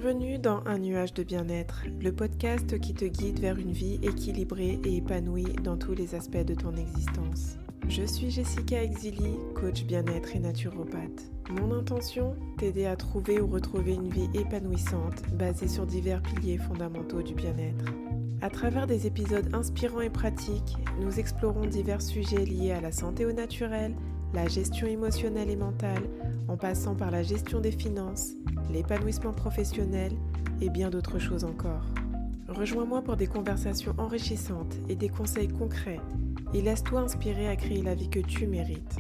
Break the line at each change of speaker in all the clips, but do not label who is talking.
Bienvenue dans Un nuage de bien-être, le podcast qui te guide vers une vie équilibrée et épanouie dans tous les aspects de ton existence. Je suis Jessica Exili, coach bien-être et naturopathe. Mon intention, t'aider à trouver ou retrouver une vie épanouissante basée sur divers piliers fondamentaux du bien-être. À travers des épisodes inspirants et pratiques, nous explorons divers sujets liés à la santé au naturel, la gestion émotionnelle et mentale, en passant par la gestion des finances, l'épanouissement professionnel et bien d'autres choses encore. Rejoins-moi pour des conversations enrichissantes et des conseils concrets et laisse-toi inspirer à créer la vie que tu mérites.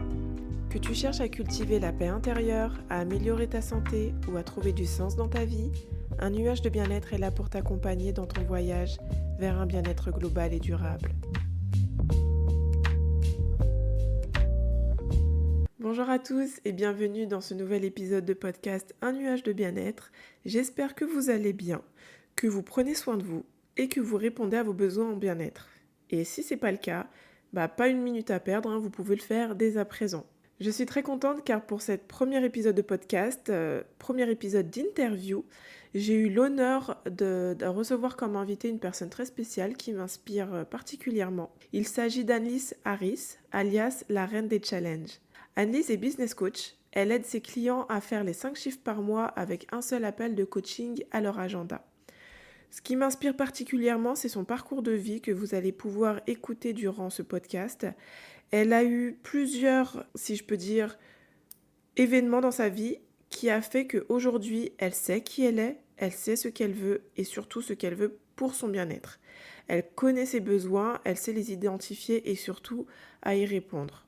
Que tu cherches à cultiver la paix intérieure, à améliorer ta santé ou à trouver du sens dans ta vie, un nuage de bien-être est là pour t'accompagner dans ton voyage vers un bien-être global et durable. Bonjour à tous et bienvenue dans ce nouvel épisode de podcast Un nuage de bien-être. J'espère que vous allez bien, que vous prenez soin de vous et que vous répondez à vos besoins en bien-être. Et si c'est pas le cas, pas une minute à perdre, vous pouvez le faire dès à présent. Je suis très contente car pour cet premier épisode de podcast, premier épisode d'interview, j'ai eu l'honneur de recevoir comme invité une personne très spéciale qui m'inspire particulièrement. Il s'agit d'Annelise Harris, alias la reine des challenges. Annelise est business coach. Elle aide ses clients à faire les 5 chiffres par mois avec un seul appel de coaching à leur agenda. Ce qui m'inspire particulièrement, c'est son parcours de vie que vous allez pouvoir écouter durant ce podcast. Elle a eu plusieurs, si je peux dire, événements dans sa vie qui a fait qu'aujourd'hui, elle sait qui elle sait ce qu'elle veut et surtout ce qu'elle veut pour son bien-être. Elle connaît ses besoins, elle sait les identifier et surtout à y répondre.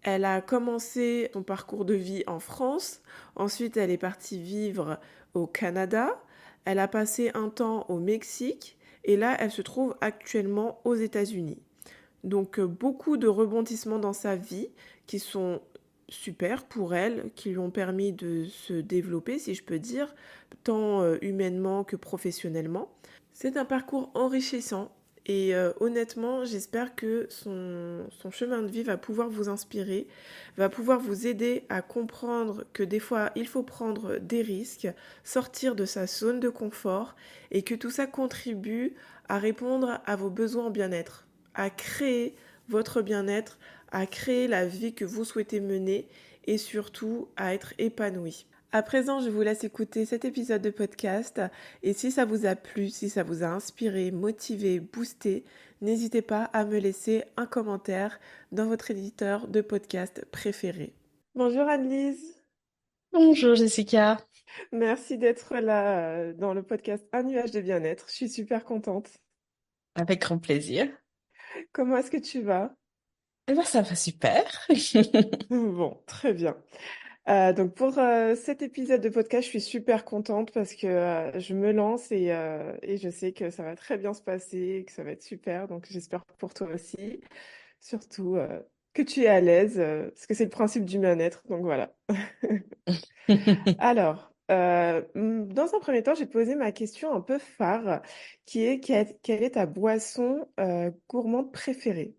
Elle a commencé son parcours de vie en France, ensuite elle est partie vivre au Canada, elle a passé un temps au Mexique et là elle se trouve actuellement aux États-Unis. Donc beaucoup de rebondissements dans sa vie qui sont super pour elle, qui lui ont permis de se développer, si je peux dire, tant humainement que professionnellement. C'est un parcours enrichissant. Et honnêtement, j'espère que son chemin de vie va pouvoir vous inspirer, va pouvoir vous aider à comprendre que des fois, il faut prendre des risques, sortir de sa zone de confort et que tout ça contribue à répondre à vos besoins en bien-être, à créer votre bien-être, à créer la vie que vous souhaitez mener et surtout à être épanoui. À présent, je vous laisse écouter cet épisode de podcast et si ça vous a plu, si ça vous a inspiré, motivé, boosté, n'hésitez pas à me laisser un commentaire dans votre éditeur de podcast préféré. Bonjour Annelise.
Bonjour Jessica.
Merci d'être là dans le podcast Un nuage de bien-être. Je suis super contente.
Avec grand plaisir.
Comment est-ce que tu vas?
Eh ben, ça va super.
Bon, très bien. Donc pour cet épisode de podcast, je suis super contente parce que je me lance et je sais que ça va très bien se passer et que ça va être super. Donc j'espère pour toi aussi, surtout que tu es à l'aise parce que c'est le principe du bien-être. Donc voilà. Alors, dans un premier temps, j'ai posé ma question un peu phare qui est quelle est ta boisson gourmande préférée?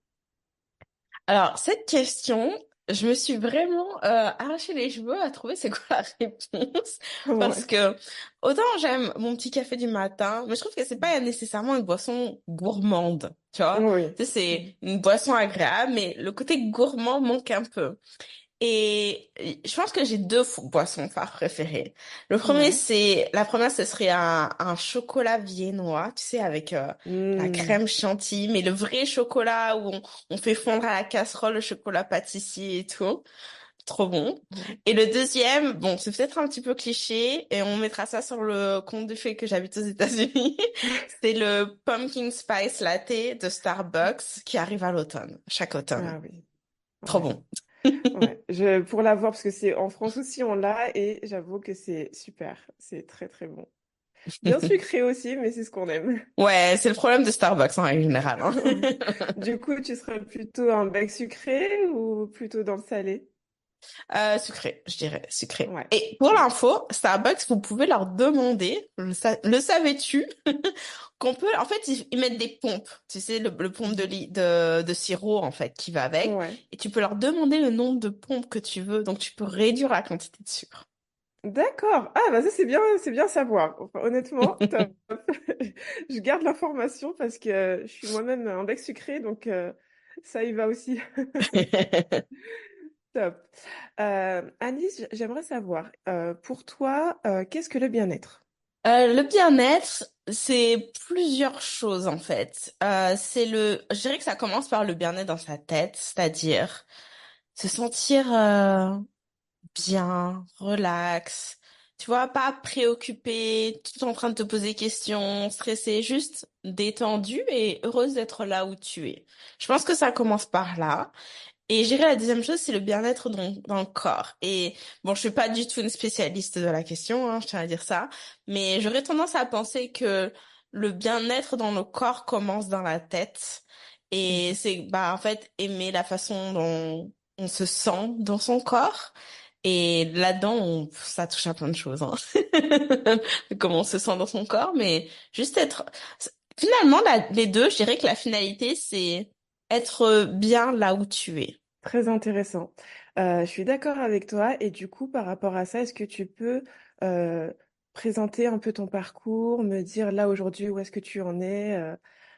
Alors, cette question, je me suis vraiment arraché les cheveux à trouver c'est quoi la réponse. Parce
Ouais.
que autant j'aime mon petit café du matin, mais je trouve que c'est pas nécessairement une boisson gourmande. Tu vois?
Oui.
Tu sais, c'est une boisson agréable, mais le côté gourmand manque un peu. Et je pense que j'ai deux boissons phares préférées.
Ouais.
La première, ce serait un chocolat viennois, tu sais, avec la
Hmm.
crème chantilly, mais le vrai chocolat où on fait fondre à la casserole le chocolat pâtissier et tout. Trop bon.
Ouais.
Et le deuxième, bon, c'est peut-être un petit peu cliché et on mettra ça sur le compte du fait que j'habite aux États-Unis. C'est le Pumpkin Spice Latte de Starbucks qui arrive à l'automne, chaque automne.
Ah oui.
Trop
Ouais.
bon.
Ouais, pour l'avoir, parce que c'est en France aussi, on l'a, et j'avoue que c'est super. C'est très très bon. Bien sucré aussi, mais c'est ce qu'on aime.
Ouais, c'est le problème de Starbucks en règle générale, hein.
Ouais. Du coup, tu serais plutôt un bec sucré ou plutôt dans le salé?
Sucré, je dirais, sucré.
Ouais.
Et pour
Ouais.
l'info, Starbucks, vous pouvez leur demander, le savais-tu, qu'on peut, en fait, ils mettent des pompes, tu sais, le pompe de sirop, en fait, qui va avec,
Ouais.
et tu peux leur demander le nombre de pompes que tu veux, donc tu peux réduire la quantité de sucre.
D'accord. Ah, bah ça, c'est bien à savoir. Enfin, honnêtement, top. Je garde l'information parce que je suis moi-même un bec sucré, donc ça y va aussi. Top. Alice, j'aimerais savoir, pour toi, qu'est-ce que le bien-être?
Le bien-être, c'est plusieurs choses en fait. Je dirais que ça commence par le bien-être dans sa tête, c'est-à-dire se sentir bien, relax, tu vois, pas préoccupé, tout en train de te poser des questions, stressé, juste détendu et heureuse d'être là où tu es. Je pense que ça commence par là. Et je dirais la deuxième chose, c'est le bien-être dans le corps. Et bon, je suis pas du tout une spécialiste de la question, hein, je tiens à dire ça, mais j'aurais tendance à penser que le bien-être dans le corps commence dans la tête. Et
Mhm.
c'est, bah, en fait, aimer la façon dont on se sent dans son corps. Et là-dedans, ça touche à plein de choses, hein. Comment on se sent dans son corps, mais juste être, finalement, les deux, je dirais que la finalité, c'est être bien là où tu es.
Très intéressant. Je suis d'accord avec toi. Et du coup, par rapport à ça, est-ce que tu peux euh, présenter un peu ton parcours, me dire là aujourd'hui où est-ce que tu en es,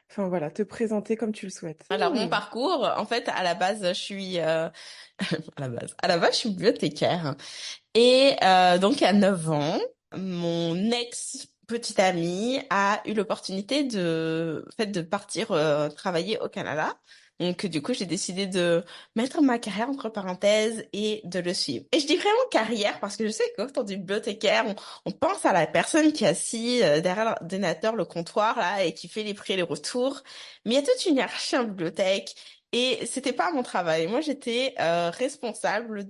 enfin voilà, te présenter comme tu le souhaites.
Alors, mon parcours, en fait, à la base, je suis, à la base, je suis bibliothécaire. Et donc, à 9 ans, mon ex-petite amie a eu l'opportunité en fait, de partir travailler au Canada. Donc, du coup, j'ai décidé de mettre ma carrière entre parenthèses et de le suivre. Et je dis vraiment carrière parce que je sais que quand on dit bibliothécaire, on pense à la personne qui est assise derrière l'ordinateur, le comptoir, là, et qui fait les prix et les retours. Mais il y a toute une hiérarchie en bibliothèque. Et c'était pas mon travail. Moi, j'étais responsable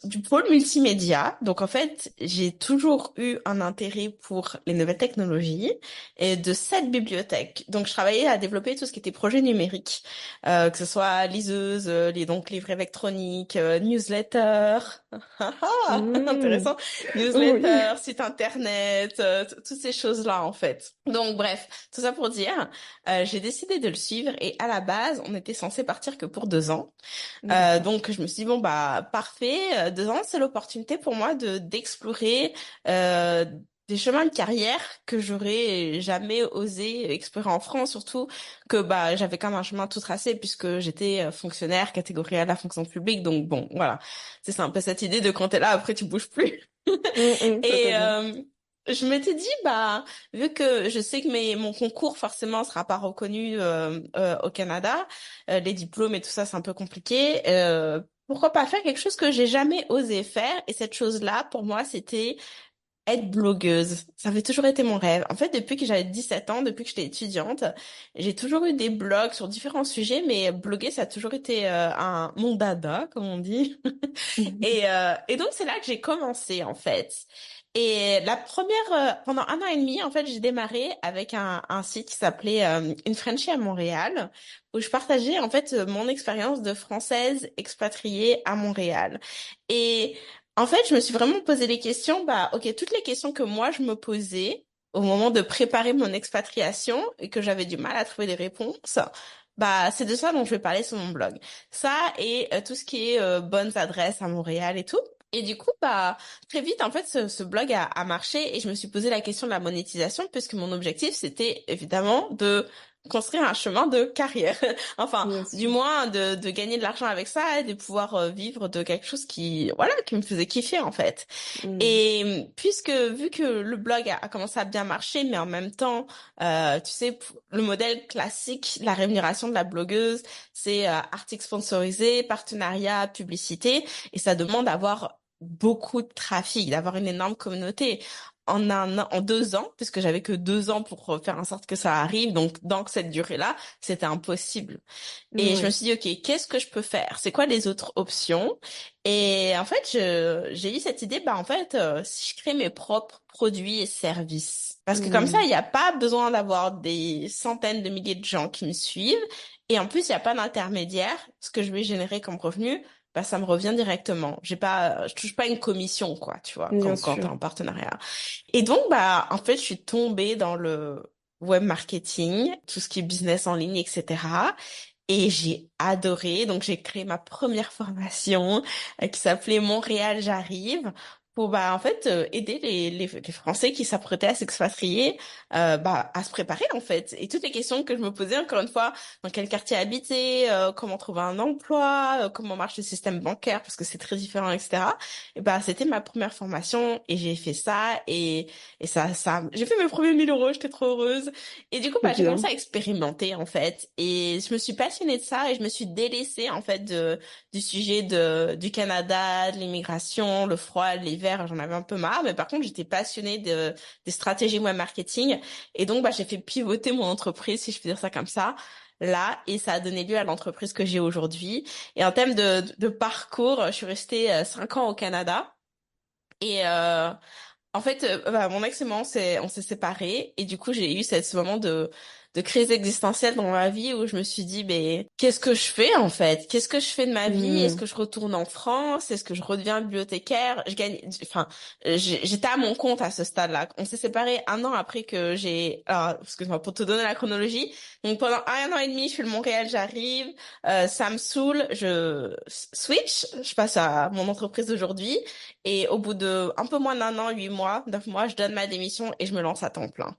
du pôle multimédia. Donc en fait, j'ai toujours eu un intérêt pour les nouvelles technologies et de cette bibliothèque. Donc je travaillais à développer tout ce qui était projet numérique, que ce soit liseuse, donc livres électroniques, newsletter,
Mhm.
intéressant,
Oui.
newsletter, site internet, toutes ces choses-là en fait. Donc bref, tout ça pour dire, j'ai décidé de le suivre et à la base, on était censé partir que pour 2 ans.
D'accord.
Donc je me suis dit bon bah parfait, 2 ans c'est l'opportunité pour moi de d'explorer euh, des chemins de carrière que j'aurais jamais osé explorer en France, surtout que bah j'avais quand même un chemin tout tracé puisque j'étais fonctionnaire catégorie A de la fonction publique, donc bon voilà, c'est un peu cette idée de quand t'es là après tu bouges plus. Et
Totalement.
je m'étais dit, bah, vu que je sais que mon concours forcément sera pas reconnu au Canada, les diplômes et tout ça, c'est un peu compliqué. Pourquoi pas faire quelque chose que j'ai jamais osé faire? Et cette chose-là, pour moi, c'était être blogueuse. Ça avait toujours été mon rêve. En fait, depuis que j'avais 17 ans, depuis que j'étais étudiante, j'ai toujours eu des blogs sur différents sujets, mais bloguer, ça a toujours été mon dada, comme on dit. Et donc, c'est là que j'ai commencé, en fait. Et pendant 1 an et demi, en fait, j'ai démarré avec un site qui s'appelait Une Frenchie à Montréal, où je partageais, en fait, mon expérience de française expatriée à Montréal. Et en fait, je me suis vraiment posé les questions, bah, ok, toutes les questions que moi, je me posais au moment de préparer mon expatriation et que j'avais du mal à trouver des réponses, bah, c'est de ça dont je vais parler sur mon blog. Ça et tout ce qui est bonnes adresses à Montréal et tout. Et du coup, bah, très vite, en fait, ce blog a marché et je me suis posé la question de la monétisation puisque mon objectif, c'était évidemment de construire un chemin de carrière. Enfin,
Bien
du
sûr.
moins de gagner de l'argent avec ça et de pouvoir vivre de quelque chose voilà, qui me faisait kiffer, en fait.
Mhm.
Et puisque, vu que le blog a commencé à bien marcher, mais en même temps, tu sais, le modèle classique, la rémunération de la blogueuse, c'est articles sponsorisés, partenariat, publicité, et ça demande d'avoir beaucoup de trafic, d'avoir une énorme communauté. En 2 ans, puisque j'avais que 2 ans pour faire en sorte que ça arrive, donc dans cette durée-là, c'était impossible. Et je me
Oui.
suis dit, OK, qu'est-ce que je peux faire? C'est quoi les autres options? Et en fait, j'ai eu cette idée, bah, en fait, si je crée mes propres produits et services. Parce que comme ça, il
Mhm.
n'y a pas besoin d'avoir des centaines de milliers de gens qui me suivent. Et en plus, il n'y a pas d'intermédiaire. Ce que je vais générer comme revenu, bah, ça me revient directement. Je touche pas une commission, quoi, tu vois,
Bien
comme quand t'es
sûr.
en partenariat. Et donc, bah, en fait, je suis tombée dans le web marketing, tout ce qui est business en ligne, etc. Et j'ai adoré. Donc, j'ai créé ma première formation qui s'appelait Montréal, j'arrive. Pour en fait aider les Français qui s'apprêtaient à s'expatrier à se préparer en fait, et toutes les questions que je me posais encore une fois: dans quel quartier habiter, comment trouver un emploi, comment marche le système bancaire parce que c'est très différent, etc. Et c'était ma première formation et j'ai fait ça, et ça j'ai fait mes premiers 1 000 euros, j'étais trop heureuse. Et du coup,
C'est
j'ai commencé
bien.
à expérimenter en fait, et je me suis passionnée de ça et je me suis délaissée en fait du sujet du Canada, de l'immigration, le froid, l'hiver. J'en avais un peu marre, mais par contre, j'étais passionnée des stratégies web marketing, et donc j'ai fait pivoter mon entreprise, si je peux dire ça comme ça, là, et ça a donné lieu à l'entreprise que j'ai aujourd'hui. Et en termes de parcours, je suis restée 5 ans au Canada. Et en fait, mon ex et moi, on s'est séparés, et du coup, j'ai eu ce moment de crise existentielle dans ma vie où je me suis dit, mais qu'est-ce que je fais en fait? Qu'est-ce que je fais de ma vie? Est-ce
Hmm.
que je retourne en France? Est-ce que je redeviens bibliothécaire? Enfin, j'étais à mon compte à ce stade-là. On s'est séparés 1 an après que alors, excuse-moi, pour te donner la chronologie. Donc pendant 1 an et demi, je fais le Montréal, j'arrive, ça me saoule, je switch, je passe à mon entreprise d'aujourd'hui. Et au bout de un peu moins d'1 an, 8 mois, 9 mois, je donne ma démission et je me lance à temps plein.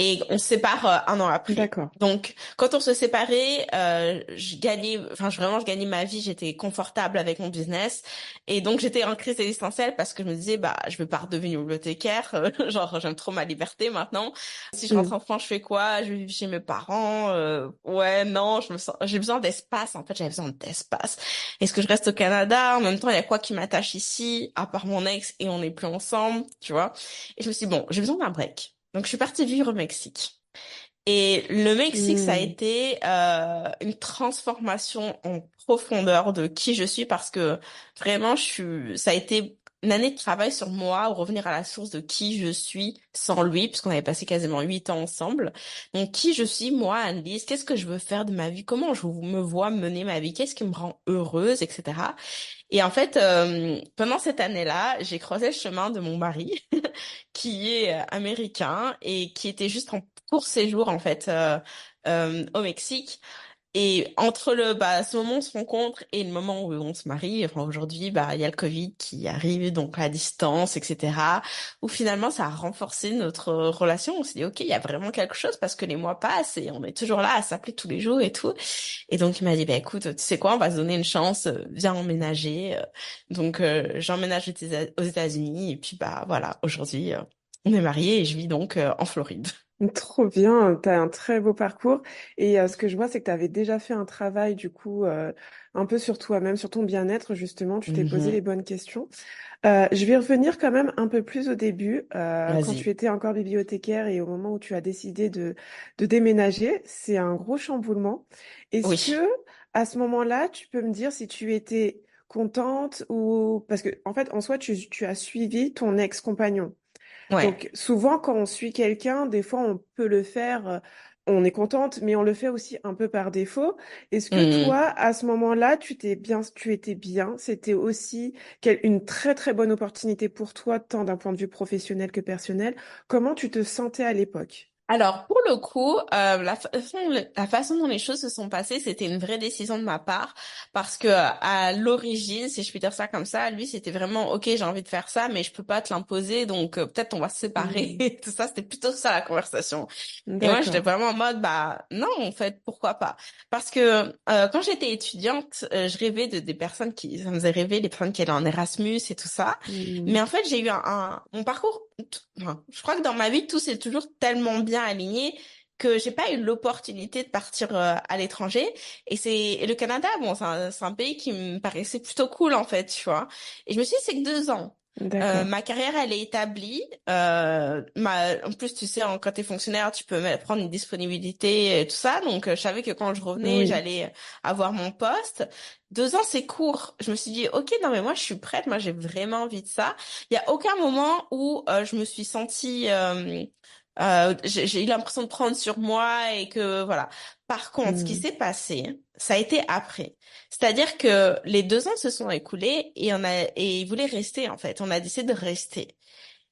Et on se sépare 1 an après.
D'accord.
Donc, quand on se séparait, je gagnais ma vie, j'étais confortable avec mon business. Et donc, j'étais en crise existentielle parce que je me disais, je veux pas redevenir bibliothécaire. Genre, j'aime trop ma liberté maintenant. Si je rentre
Hmm.
en France, je fais quoi? Je vais vivre chez mes parents. Ouais, non, j'ai besoin d'espace. En fait, j'avais besoin d'espace. Est-ce que je reste au Canada? En même temps, il y a quoi qui m'attache ici, à part mon ex, et on n'est plus ensemble, tu vois? Et je me suis dit, bon, j'ai besoin d'un break. Donc, je suis partie vivre au Mexique. Et le Mexique, ça a
Hmm.
été une transformation en profondeur de qui je suis, parce que vraiment, ça a été une année de travail sur moi, revenir à la source de qui je suis sans lui, puisqu'on avait passé quasiment 8 ans ensemble. Donc, qui je suis, moi, Annelise, qu'est-ce que je veux faire de ma vie, comment je me vois mener ma vie, qu'est-ce qui me rend heureuse, etc. Et en fait, pendant cette année-là, j'ai croisé le chemin de mon mari, qui est américain et qui était juste en court séjour en fait au Mexique. Et entre ce moment où on se rencontre et le moment où on se marie, enfin aujourd'hui, il y a le Covid qui arrive, donc la distance, etc. Où finalement, ça a renforcé notre relation. On s'est dit, OK, il y a vraiment quelque chose, parce que les mois passent et on est toujours là à s'appeler tous les jours et tout. Et donc, il m'a dit, écoute, tu sais quoi, on va se donner une chance, viens emménager. Donc, j'emménage aux États-Unis, et puis, voilà, aujourd'hui, on est mariés et je vis donc en Floride.
Trop bien, tu as un très beau parcours. Et ce que je vois, c'est que tu avais déjà fait un travail, du coup, un peu sur toi-même, sur ton bien-être, justement. Tu t'es posé les
Mhm.
bonnes questions. Je vais revenir quand même un peu plus au début, quand tu
Vas-y.
étais encore bibliothécaire et au moment où tu as décidé de déménager. C'est un gros chamboulement. Est-ce
Oui.
que, à ce moment-là, tu peux me dire si tu étais contente ou... Parce que, en fait, en soi, tu as suivi ton ex-compagnon.
Ouais.
Donc souvent quand on suit quelqu'un, des fois on peut le faire, on est contente, mais on le fait aussi un peu par défaut. Est-ce que
Mhm.
toi, à ce moment-là, tu étais bien, c'était aussi une très très bonne opportunité pour toi, tant d'un point de vue professionnel que personnel. Comment tu te sentais à l'époque?
Alors, pour le coup, la façon dont les choses se sont passées, c'était une vraie décision de ma part, parce que à l'origine, si je puis dire ça comme ça, lui, c'était vraiment, OK, j'ai envie de faire ça, mais je peux pas te l'imposer, donc peut-être on va se séparer.
Hmm,
Tout ça, c'était plutôt ça la conversation. Et moi, j'étais
d'accord.
vraiment en mode, non, en fait, pourquoi pas? Parce que quand j'étais étudiante, je rêvais des personnes ça me faisait rêver, les personnes qui allaient en Erasmus et tout ça.
Hmm,
Mais en fait, j'ai eu mon parcours, enfin, je crois que dans ma vie, tout s'est toujours tellement bien aligné que j'ai pas eu l'opportunité de partir à l'étranger. Et le Canada, bon, c'est un pays qui me paraissait plutôt cool, en fait, tu vois. Et je me suis dit, c'est que 2 ans.
d'accord.
Ma carrière, elle est établie. En plus, tu sais, quand t'es fonctionnaire, tu peux prendre une disponibilité et tout ça. Donc, je savais que quand je revenais,
Oui,
j'allais avoir mon poste. 2 ans, c'est court. Je me suis dit, OK, non, mais moi, je suis prête. Moi, j'ai vraiment envie de ça. Il y a aucun moment où je me suis sentie... j'ai eu l'impression de prendre sur moi et que, voilà. Par contre, ce qui
hmm,
s'est passé, ça a été après. C'est-à-dire que les 2 ans se sont écoulés et il voulait rester en fait. On a décidé de rester.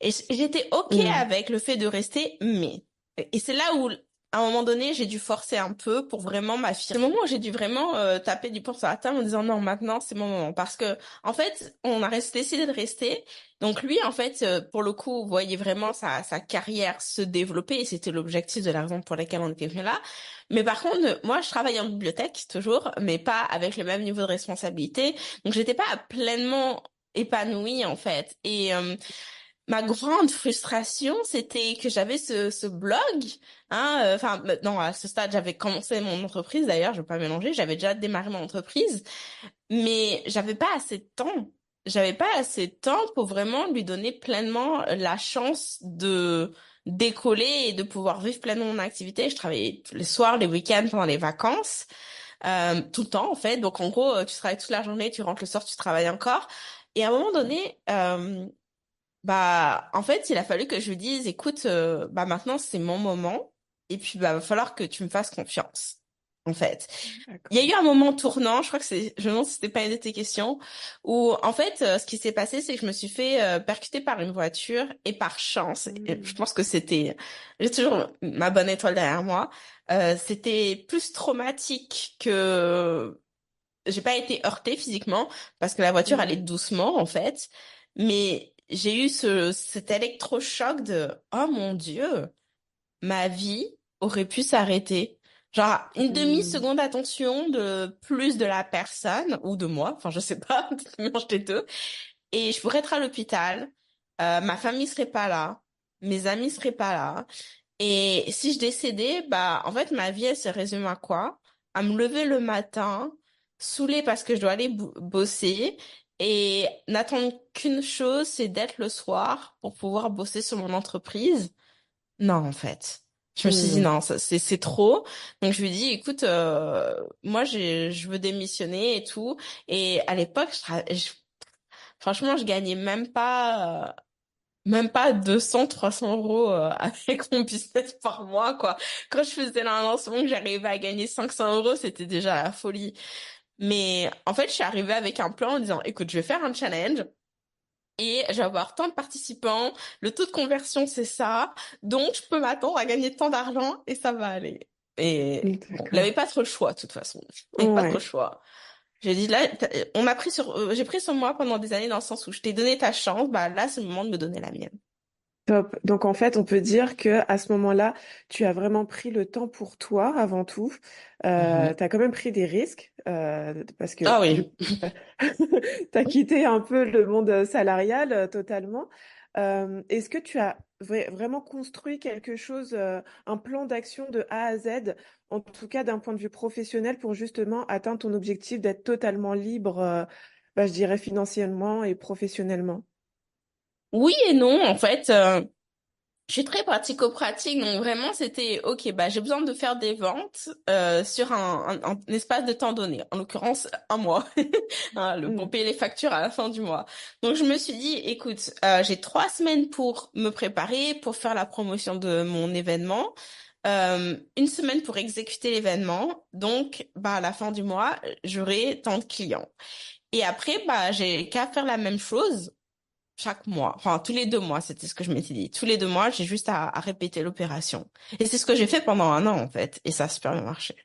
Et j'étais OK
hmm,
avec le fait de rester, mais et c'est là où à un moment donné, j'ai dû forcer un peu pour vraiment m'affirmer. C'est le moment où j'ai dû vraiment taper du poing sur la table en disant non, maintenant c'est mon moment. Parce que en fait, décidé de rester. Donc lui, en fait, pour le coup, voyait vraiment sa carrière se développer et c'était l'objectif de la raison pour laquelle on était venu là. Mais par contre, moi, je travaillais en bibliothèque toujours, mais pas avec le même niveau de responsabilité. Donc j'étais pas pleinement épanouie en fait. Et ma grande frustration, c'était que j'avais ce blog, hein, enfin, non, à ce stade, j'avais commencé mon entreprise, d'ailleurs, je vais pas mélanger, j'avais déjà démarré mon entreprise, mais j'avais pas assez de temps. J'avais pas assez de temps pour vraiment lui donner pleinement la chance de décoller et de pouvoir vivre pleinement mon activité. Je travaillais les soirs, les week-ends, pendant les vacances, tout le temps, en fait. Donc, en gros, tu travailles toute la journée, tu rentres le soir, tu travailles encore. Et à un moment donné, bah, en fait, il a fallu que je lui dise, écoute, bah maintenant c'est mon moment, et puis bah va falloir que tu me fasses confiance. En fait, il y a
D'accord.
eu un moment tournant, je crois que je me demande si c'était pas une de tes questions, où en fait, ce qui s'est passé, c'est que je me suis fait percuter par une voiture, et par chance, et je
Hmm.
pense que j'ai toujours ma bonne étoile derrière moi, c'était plus traumatique que j'ai pas été heurtée physiquement parce que la voiture allait
Ouais.
doucement en fait, mais j'ai eu cet électrochoc de oh mon Dieu, ma vie aurait pu s'arrêter. Genre une
Hmm.
demi-seconde d'attention de plus de la personne ou de moi, enfin je sais pas, peut-être un mélange des deux, et je pourrais être à l'hôpital, ma famille serait pas là, mes amis seraient pas là. Et si je décédais, bah, en fait, ma vie, elle se résume à quoi? À me lever le matin, saoulée parce que je dois aller bosser et n'attendre qu'une chose, c'est d'être le soir pour pouvoir bosser sur mon entreprise. Non, en fait. Je me suis dit
Hmm.
non, c'est trop. Donc je lui ai dit, écoute, moi je veux démissionner et tout. Et à l'époque, franchement, je gagnais même pas 200, 300 euros avec mon business par mois, quoi. Quand je faisais un lancement que j'arrivais à gagner 500 euros, c'était déjà la folie. Mais en fait, je suis arrivée avec un plan en disant, écoute, je vais faire un challenge et je vais avoir tant de participants, le taux de conversion, c'est ça, donc je peux m'attendre à gagner tant d'argent et ça va aller. Et bon, il
D'accord.
avait pas trop le choix, de toute façon. Il avait pas trop le
Ouais.
choix. J'ai dit, là, j'ai pris sur moi pendant des années dans le sens où je t'ai donné ta chance, bah là, c'est le moment de me donner la mienne.
Top. Donc en fait, on peut dire que à ce moment-là, tu as vraiment pris le temps pour toi avant tout. Tu as quand même pris des risques parce que
Ah
du
oui.
coup, tu as quitté un peu le monde salarial totalement. Est-ce que tu as vraiment construit quelque chose, un plan d'action de A à Z, en tout cas d'un point de vue professionnel, pour justement atteindre ton objectif d'être totalement libre, bah, je dirais financièrement et professionnellement?
Oui et non, en fait, je suis très pratico-pratique, donc vraiment c'était ok, bah j'ai besoin de faire des ventes sur un espace de temps donné, en l'occurrence un mois, hein, pour
Mm.
payer les factures à la fin du mois. Donc je me suis dit, écoute, j'ai 3 semaines pour me préparer, pour faire la promotion de mon événement, une semaine pour exécuter l'événement, donc bah à la fin du mois j'aurai tant de clients. Et après bah j'ai qu'à faire la même chose chaque mois, enfin tous les 2 mois, c'était ce que je m'étais dit. Tous les 2 mois, j'ai juste à répéter l'opération. Et c'est ce que j'ai fait pendant un an en fait, et ça a super bien marché.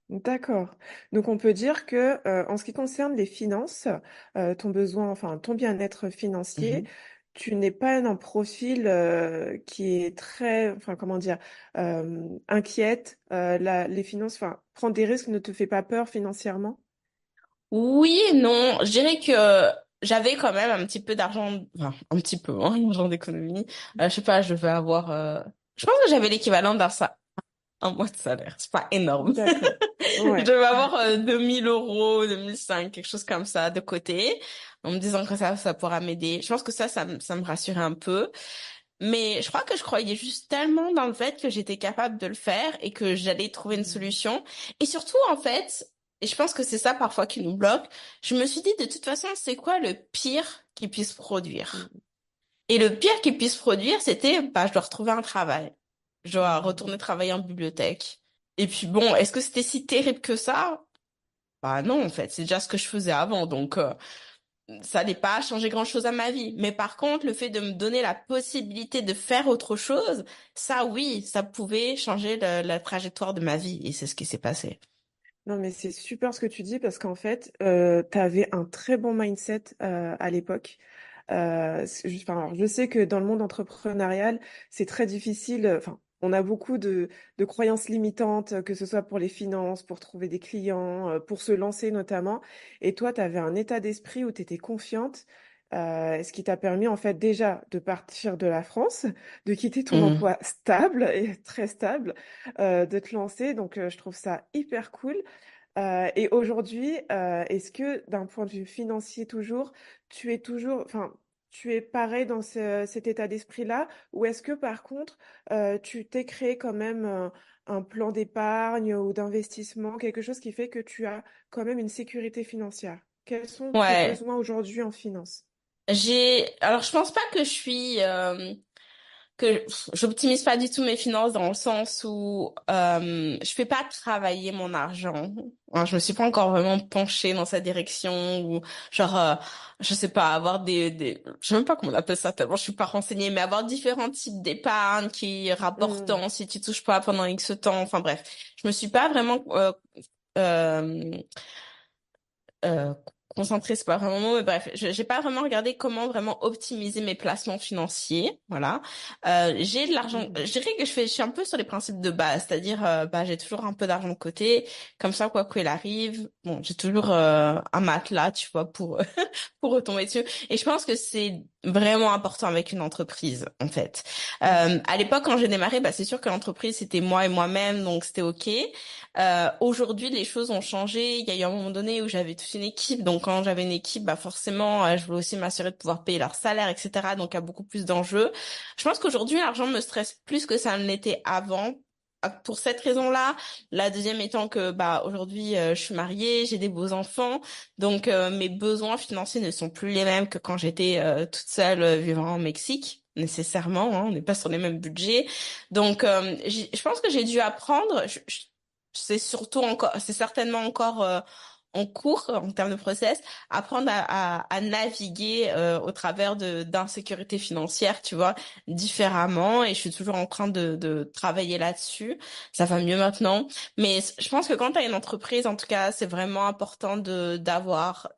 D'accord. Donc on peut dire que en ce qui concerne les finances, ton besoin, enfin ton bien-être financier,
Mhm.
tu n'es pas un profil qui est très, enfin comment dire, inquiète. Les finances, enfin prendre des risques ne te fait pas peur financièrement?
Oui et non, je dirais que j'avais quand même un petit peu d'argent, enfin un petit peu, hein, d'argent d'économie. Je sais pas, je devais avoir, je pense que j'avais l'équivalent un mois de salaire. C'est pas énorme.
D'accord.
Je
Ouais.
devais avoir 2000 euros, 2005, quelque chose comme ça de côté, en me disant que ça pourra m'aider. Je pense que ça me rassurait un peu. Mais je crois que je croyais juste tellement dans le fait que j'étais capable de le faire et que j'allais trouver une
Mm.
solution. Et surtout, en fait, et je pense que c'est ça parfois qui nous bloque, je me suis dit, de toute façon, c'est quoi le pire qui puisse produire?
Mm.
Et le pire qui puisse produire, c'était, bah, je dois retrouver un travail. Je dois
Mm.
retourner travailler en bibliothèque. Et puis bon, est-ce que c'était si terrible que ça? Bah non, en fait, c'est déjà ce que je faisais avant. Donc, ça n'est pas changé grand-chose à ma vie. Mais par contre, le fait de me donner la possibilité de faire autre chose, ça oui, ça pouvait changer la trajectoire de ma vie. Et c'est ce qui s'est passé.
Non, mais c'est super ce que tu dis parce qu'en fait, tu avais un très bon mindset à l'époque. Enfin, alors, je sais que dans le monde entrepreneurial, c'est très difficile. Enfin, on a beaucoup de croyances limitantes, que ce soit pour les finances, pour trouver des clients, pour se lancer notamment. Et toi, tu avais un état d'esprit où tu étais confiante, ce qui t'a permis en fait déjà de partir de la France, de quitter ton
Mhm.
emploi stable et très stable, de te lancer. Donc, je trouve ça hyper cool. Et aujourd'hui, est-ce que d'un point de vue financier toujours, tu es toujours, enfin, tu es pareil dans cet état d'esprit-là, ou est-ce que par contre, tu t'es créé quand même un plan d'épargne ou d'investissement, quelque chose qui fait que tu as quand même une sécurité financière? Quels sont tes
Ouais.
besoins aujourd'hui en finance?
Alors je pense pas que j'optimise pas du tout mes finances dans le sens où je fais pas travailler mon argent. Hein, je me suis pas encore vraiment penchée dans cette direction ou genre je sais pas avoir je sais même pas comment on appelle ça tellement je suis pas renseignée mais avoir différents types d'épargne qui rapportent
Hmm,
tant si tu touches pas pendant X temps. Enfin bref, je me suis pas vraiment euh, euh, concentrée, c'est pas vraiment le mot, mais bref, j'ai pas vraiment regardé comment vraiment optimiser mes placements financiers, voilà. J'ai de l'argent,
mhm.
je dirais que je suis un peu sur les principes de base, c'est-à-dire, bah, j'ai toujours un peu d'argent de côté, comme ça, quoi qu'il arrive, bon, j'ai toujours un matelas, tu vois, pour pour retomber dessus. Et je pense que c'est vraiment important avec une entreprise, en fait.
Ouais.
À l'époque, quand j'ai démarré, bah, c'est sûr que l'entreprise, c'était moi et moi-même, donc c'était OK. Aujourd'hui, les choses ont changé. Il y a eu un moment donné où j'avais toute une équipe. Donc, quand j'avais une équipe, bah, forcément, je voulais aussi m'assurer de pouvoir payer leur salaire, etc. Donc, il y a beaucoup plus d'enjeux. Je pense qu'aujourd'hui, l'argent me stresse plus que ça ne l'était avant. Pour cette raison-là, la deuxième étant que bah aujourd'hui je suis mariée, j'ai des beaux enfants, donc mes besoins financiers ne sont plus les mêmes que quand j'étais toute seule vivant au Mexique, nécessairement, hein, on n'est pas sur les mêmes budgets. Donc je pense que j'ai dû apprendre, c'est surtout encore, c'est certainement encore en cours en termes de process, apprendre à naviguer au travers de d'insécurité financière, tu vois, différemment. Et je suis toujours en train de travailler là-dessus. Ça va mieux maintenant. Mais je pense que quand tu as une entreprise, en tout cas, c'est vraiment important de d'avoir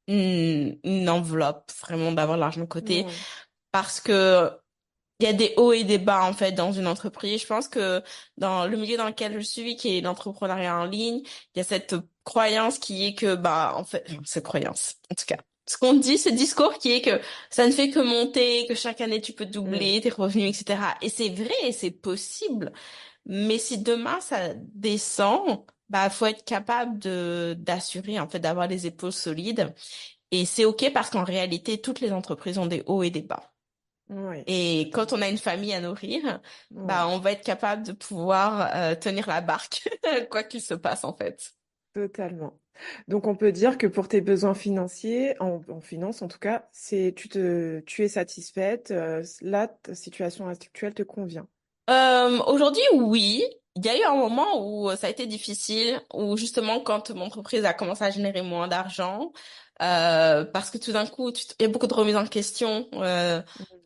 une enveloppe, vraiment d'avoir l'argent de côté,
Ouais.
parce que il y a des hauts et des bas en fait dans une entreprise. Je pense que dans le milieu dans lequel je suis, qui est l'entrepreneuriat en ligne, il y a cette croyance qui est que bah en fait cette croyance en tout cas. Ce qu'on dit, ce discours qui est que ça ne fait que monter, que chaque année tu peux
Hmm.
doubler tes revenus, etc. Et c'est vrai, et c'est possible. Mais si demain ça descend, bah faut être capable de d'assurer en fait d'avoir les épaules solides. Et c'est OK parce qu'en réalité toutes les entreprises ont des hauts et des bas.
Ouais,
Et quand
totalement.
on a une famille à nourrir,
Ouais.
bah on va être capable de pouvoir tenir la barque, quoi qu'il se passe en fait.
Totalement. Donc on peut dire que pour tes besoins financiers, en finance en tout cas, tu es satisfaite, là, ta situation actuelle te convient.
Aujourd'hui, oui. Il y a eu un moment où ça a été difficile, où justement quand mon entreprise a commencé à générer moins d'argent, parce que tout d'un coup, il y a beaucoup de remises en question.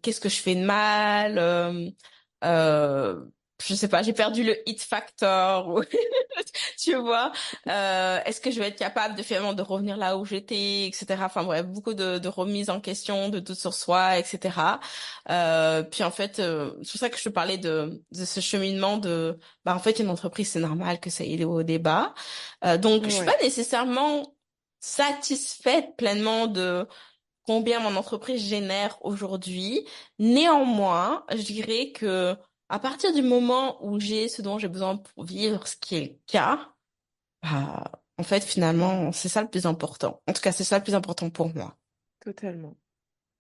Qu'est-ce que je fais de mal? Euh, je sais pas, j'ai perdu le hit factor. Tu vois, est-ce que je vais être capable de finalement de revenir là où j'étais, etc. Enfin bref, beaucoup de remises en question, de doutes sur soi, etc. Puis en fait, c'est pour ça que je te parlais de ce cheminement de, bah en fait une entreprise c'est normal que ça ait des hauts et des bas. Donc je suis pas
Ouais,
nécessairement satisfaite pleinement de combien mon entreprise génère aujourd'hui. Néanmoins, je dirais que à partir du moment où j'ai ce dont j'ai besoin pour vivre, ce qui est le cas, bah, en fait, finalement, c'est ça le plus important. En tout cas, c'est ça le plus important pour moi.
totalement.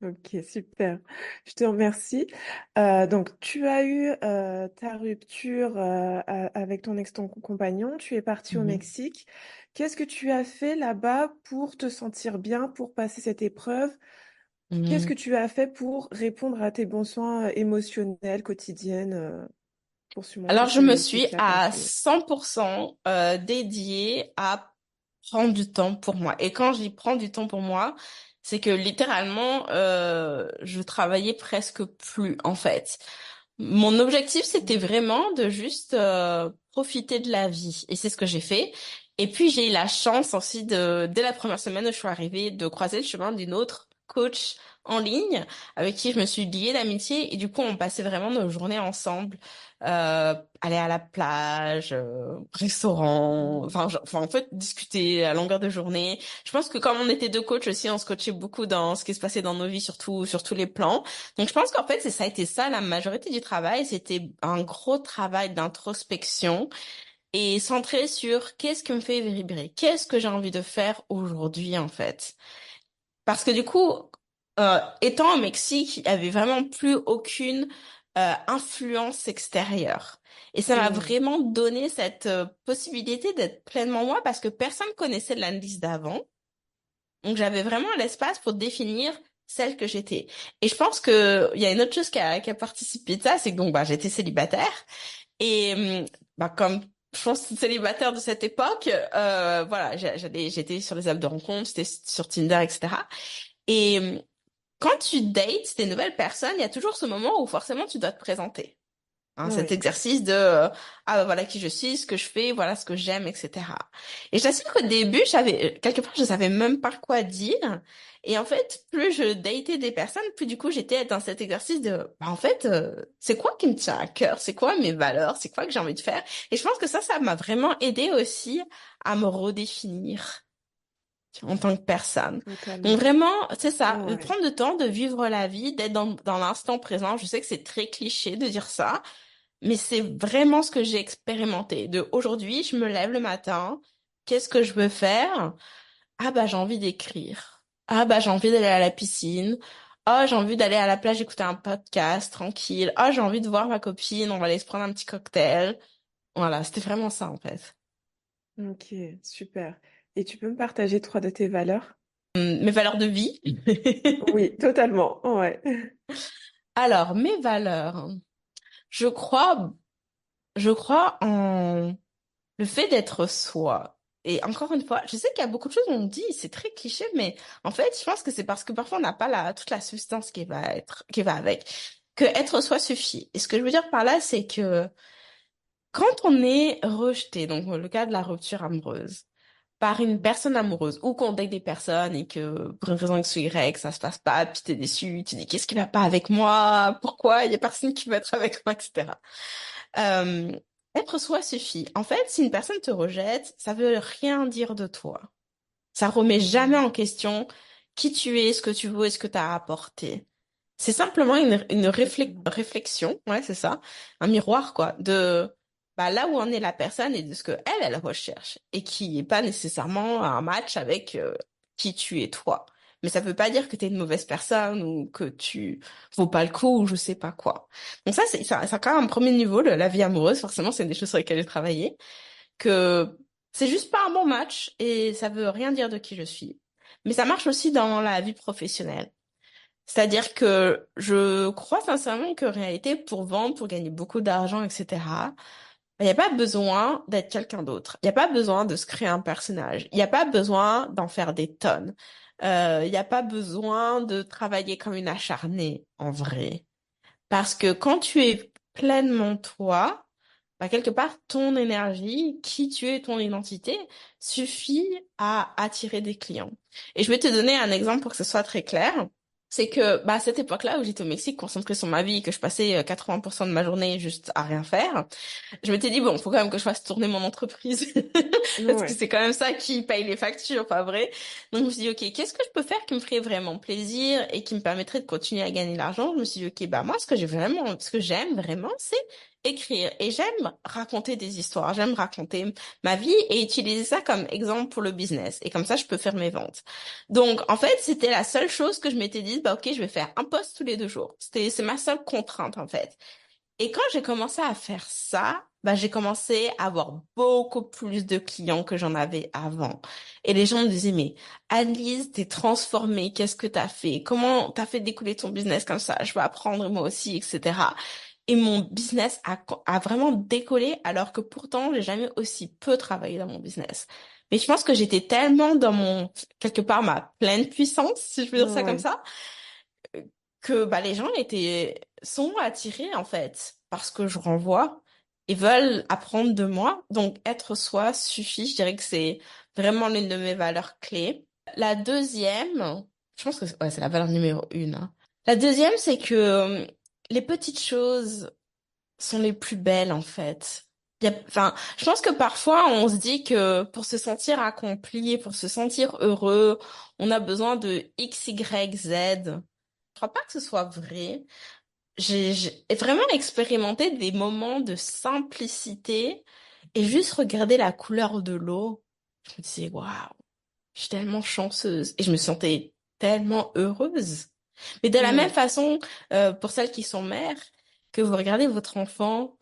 Ok, super. Je te remercie. Donc, tu as eu ta rupture avec ton ex-compagnon. Tu es parti au
Mhm.
Mexique. Qu'est-ce que tu as fait là-bas pour te sentir bien, pour passer cette épreuve? Qu'est-ce que
Mhm.
tu as fait pour répondre à tes besoins émotionnels quotidiens pour surmonter
Alors, je me
ces
suis
étapes
à
actuelles?
100% dédiée à prendre du temps pour moi. Et quand j'y prends du temps pour moi, c'est que littéralement, je travaillais presque plus en fait. Mon objectif, c'était vraiment de juste profiter de la vie. Et c'est ce que j'ai fait. Et puis, j'ai eu la chance aussi dès la première semaine où je suis arrivée, de croiser le chemin d'une autre coach en ligne avec qui je me suis liée d'amitié. Et du coup, on passait vraiment nos journées ensemble, aller à la plage, restaurant, enfin, en fait, discuter à longueur de journée. Je pense que comme on était deux coachs aussi, on se coachait beaucoup dans ce qui se passait dans nos vies, surtout sur tous les plans. Donc, je pense qu'en fait, ça a été ça, la majorité du travail. C'était un gros travail d'introspection et centré sur qu'est-ce qui me fait vibrer, qu'est-ce que j'ai envie de faire aujourd'hui, en fait. Parce que du coup, étant au Mexique, il n'y avait vraiment plus aucune influence extérieure. Et ça m'a
Mm.
vraiment donné cette possibilité d'être pleinement moi parce que personne connaissait l'analyse d'avant. Donc j'avais vraiment l'espace pour définir celle que j'étais. Et je pense que il y a une autre chose qui a participé de ça, c'est que donc bah j'étais célibataire et comme je pense célibataire de cette époque, voilà, j'étais sur les apps de rencontres, j'étais sur Tinder, etc. Et quand tu dates des nouvelles personnes, il y a toujours ce moment où forcément tu dois te présenter. Hein, cet
Ouais.
exercice de ah bah, voilà qui je suis, ce que je fais, voilà ce que j'aime, etc. Et je t'assure qu'au début, quelque part je savais même pas quoi dire. Et en fait, plus je datais des personnes, plus du coup j'étais dans cet exercice de bah, en fait c'est quoi qui me tient à cœur, c'est quoi mes valeurs, c'est quoi que j'ai envie de faire. Et je pense que ça m'a vraiment aidé aussi à me redéfinir en tant que personne. Donc
Totalement.
vraiment, c'est ça,
Ouais.
prendre le temps de vivre la vie, d'être dans l'instant présent. Je sais que c'est très cliché de dire ça, mais c'est vraiment ce que j'ai expérimenté. De aujourd'hui, je me lève le matin, qu'est-ce que je veux faire? Ah bah j'ai envie d'écrire. Ah bah j'ai envie d'aller à la piscine. Ah j'ai envie d'aller à la plage écouter un podcast tranquille. Ah j'ai envie de voir ma copine, on va aller se prendre un petit cocktail. Voilà, c'était vraiment ça en fait.
Ok, super. Et tu peux me partager trois de tes valeurs?
Mes valeurs de vie.
Oui, totalement. Ouais.
Alors, mes valeurs. Je crois, je crois en le fait d'être soi. Et encore une fois, je sais qu'il y a beaucoup de choses on dit, c'est très cliché, mais en fait, je pense que c'est parce que parfois on n'a pas toute la substance qui va avec. Que être soi suffit. Et ce que je veux dire par là, c'est que quand on est rejeté, donc le cas de la rupture amoureuse, par une personne amoureuse, ou qu'on date des personnes et que pour une raison X ou Y, ça se passe pas, puis t'es déçu, tu dis qu'est-ce qui va pas avec moi, pourquoi il y a personne qui veut être avec moi, etc. Euh, être soi suffit. En fait, si une personne te rejette, ça veut rien dire de toi. Ça remet jamais
Mm.
en question qui tu es, ce que tu veux et ce que tu as apporté. C'est simplement une
Totalement.
réflexion, ouais, c'est ça, un miroir, quoi, de bah, là où en est la personne et de ce que elle recherche et qui est pas nécessairement un match avec qui tu es toi. Mais ça veut pas dire que tu es une mauvaise personne ou que tu vaux pas le coup ou je sais pas quoi. Donc ça quand même un premier niveau, la vie amoureuse, forcément, c'est des choses sur lesquelles j'ai travaillé que c'est juste pas un bon match et ça veut rien dire de qui je suis. Mais ça marche aussi dans la vie professionnelle. C'est-à-dire que je crois sincèrement qu'en réalité, pour vendre, pour gagner beaucoup d'argent, etc., il n'y a pas besoin d'être quelqu'un d'autre. Il n'y a pas besoin de se créer un personnage. Il n'y a pas besoin d'en faire des tonnes. Il n'y a pas besoin de travailler comme une acharnée, en vrai. Parce que quand tu es pleinement toi, bah, quelque part, ton énergie, qui tu es, ton identité, suffit à attirer des clients. Et je vais te donner un exemple pour que ce soit très clair. C'est que, bah, à cette époque-là où j'étais au Mexique, concentrée sur ma vie, que je passais 80% de ma journée juste à rien faire, je m'étais dit, bon, faut quand même que je fasse tourner mon entreprise. Parce que
Ouais.
c'est quand même ça qui paye les factures, pas vrai? Donc, je me suis dit, OK, qu'est-ce que je peux faire qui me ferait vraiment plaisir et qui me permettrait de continuer à gagner de l'argent? Je me suis dit, OK, bah, moi, ce que j'aime vraiment, c'est écrire. Et j'aime raconter des histoires. J'aime raconter ma vie et utiliser ça comme exemple pour le business. Et comme ça, je peux faire mes ventes. Donc, en fait, c'était la seule chose que je m'étais dit, bah, OK, je vais faire un post tous les 2 jours. C'est ma seule contrainte, en fait. Et quand j'ai commencé à faire ça, bah, j'ai commencé à avoir beaucoup plus de clients que j'en avais avant. Et les gens me disaient, mais Annelise, t'es transformée, qu'est-ce que t'as fait? Comment t'as fait découler ton business comme ça? Je veux apprendre moi aussi, etc. et mon business a vraiment décollé alors que pourtant, j'ai jamais aussi peu travaillé dans mon business. Mais je pense que j'étais tellement dans quelque part, ma pleine puissance, si je peux dire ça comme
Ouais.
ça, que bah, les gens sont attirés en fait parce que je renvoie et veulent apprendre de moi. Donc être soi suffit, je dirais que c'est vraiment l'une de mes valeurs clés. La deuxième, je pense que ouais, c'est la valeur numéro une, hein. La deuxième, c'est que les petites choses sont les plus belles en fait. Enfin, je pense que parfois on se dit que pour se sentir accompli, pour se sentir heureux, on a besoin de X, Y, Z. Je crois pas que ce soit vrai. J'ai vraiment expérimenté des moments de simplicité et juste regarder la couleur de l'eau. Je me disais, waouh, je suis tellement chanceuse et je me sentais tellement heureuse. Mais de la même
Mm.
façon, pour celles qui sont mères, que vous regardez votre enfant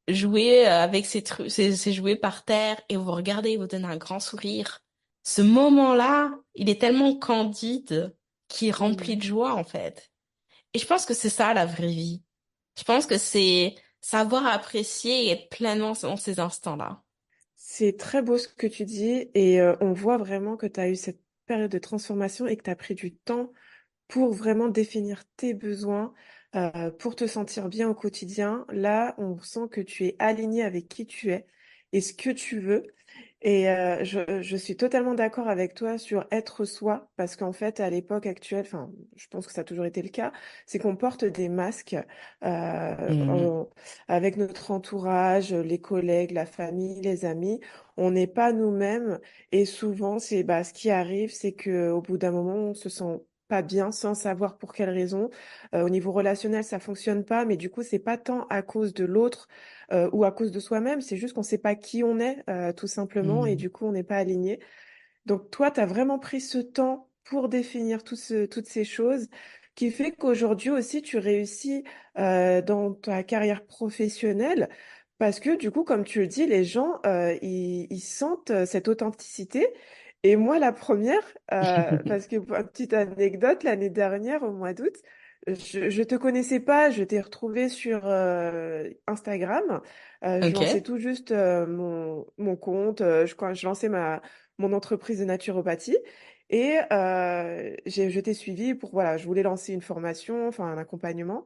jouer avec ses jouets par terre et vous regardez, il vous donne un grand sourire. Ce moment-là, il est tellement candide qu'il est rempli
Mm.
de joie en fait. Et je pense que c'est ça la vraie vie. Je pense que c'est savoir apprécier et être pleinement dans ces instants-là.
C'est très beau ce que tu dis et on voit vraiment que tu as eu cette période de transformation et que tu as pris du temps pour vraiment définir tes besoins, pour te sentir bien au quotidien. Là, on sent que tu es aligné avec qui tu es et ce que tu veux. Et je suis totalement d'accord avec toi sur être soi, parce qu'en fait, à l'époque actuelle, enfin, je pense que ça a toujours été le cas, c'est qu'on porte des masques
Mhm.
avec notre entourage, les collègues, la famille, les amis. On n'est pas nous-mêmes, et souvent, c'est bah, ce qui arrive, c'est que au bout d'un moment, on se sent pas bien sans savoir pour quelle raison. Au niveau relationnel, ça fonctionne pas, mais du coup, c'est pas tant à cause de l'autre ou à cause de soi-même, c'est juste qu'on ne sait pas qui on est, tout simplement, et
Mhm.
du coup, on n'est pas aligné. Donc, toi, tu as vraiment pris ce temps pour définir toutes ces choses, qui fait qu'aujourd'hui aussi, tu réussis dans ta carrière professionnelle, parce que du coup, comme tu le dis, les gens, ils sentent cette authenticité. Et moi, la première, parce que pour une petite anecdote, l'année dernière, au mois d'août, je te connaissais pas, je t'ai retrouvé sur Instagram. Je lançais
Ok.
tout juste mon compte, quand je lançais mon entreprise de naturopathie. Et je t'ai suivi pour, voilà, je voulais lancer une formation, enfin un accompagnement,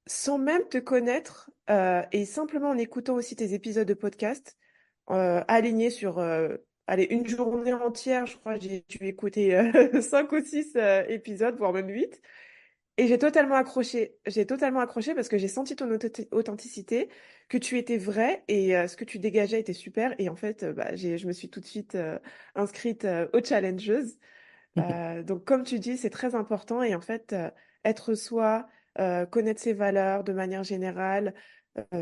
sans même te connaître, et simplement en écoutant aussi tes épisodes de podcast, alignés sur, allez, une journée entière, je crois, j'ai dû écouter 5 ou 6 épisodes, voire même 8. Et j'ai totalement accroché. J'ai totalement accroché parce que j'ai senti ton authenticité, que tu étais vrai et ce que tu dégageais était super. Et en fait, bah, je me suis tout de suite inscrite aux challengeuses. Donc, comme tu dis, c'est très important. Et en fait, être soi, connaître ses valeurs de manière générale,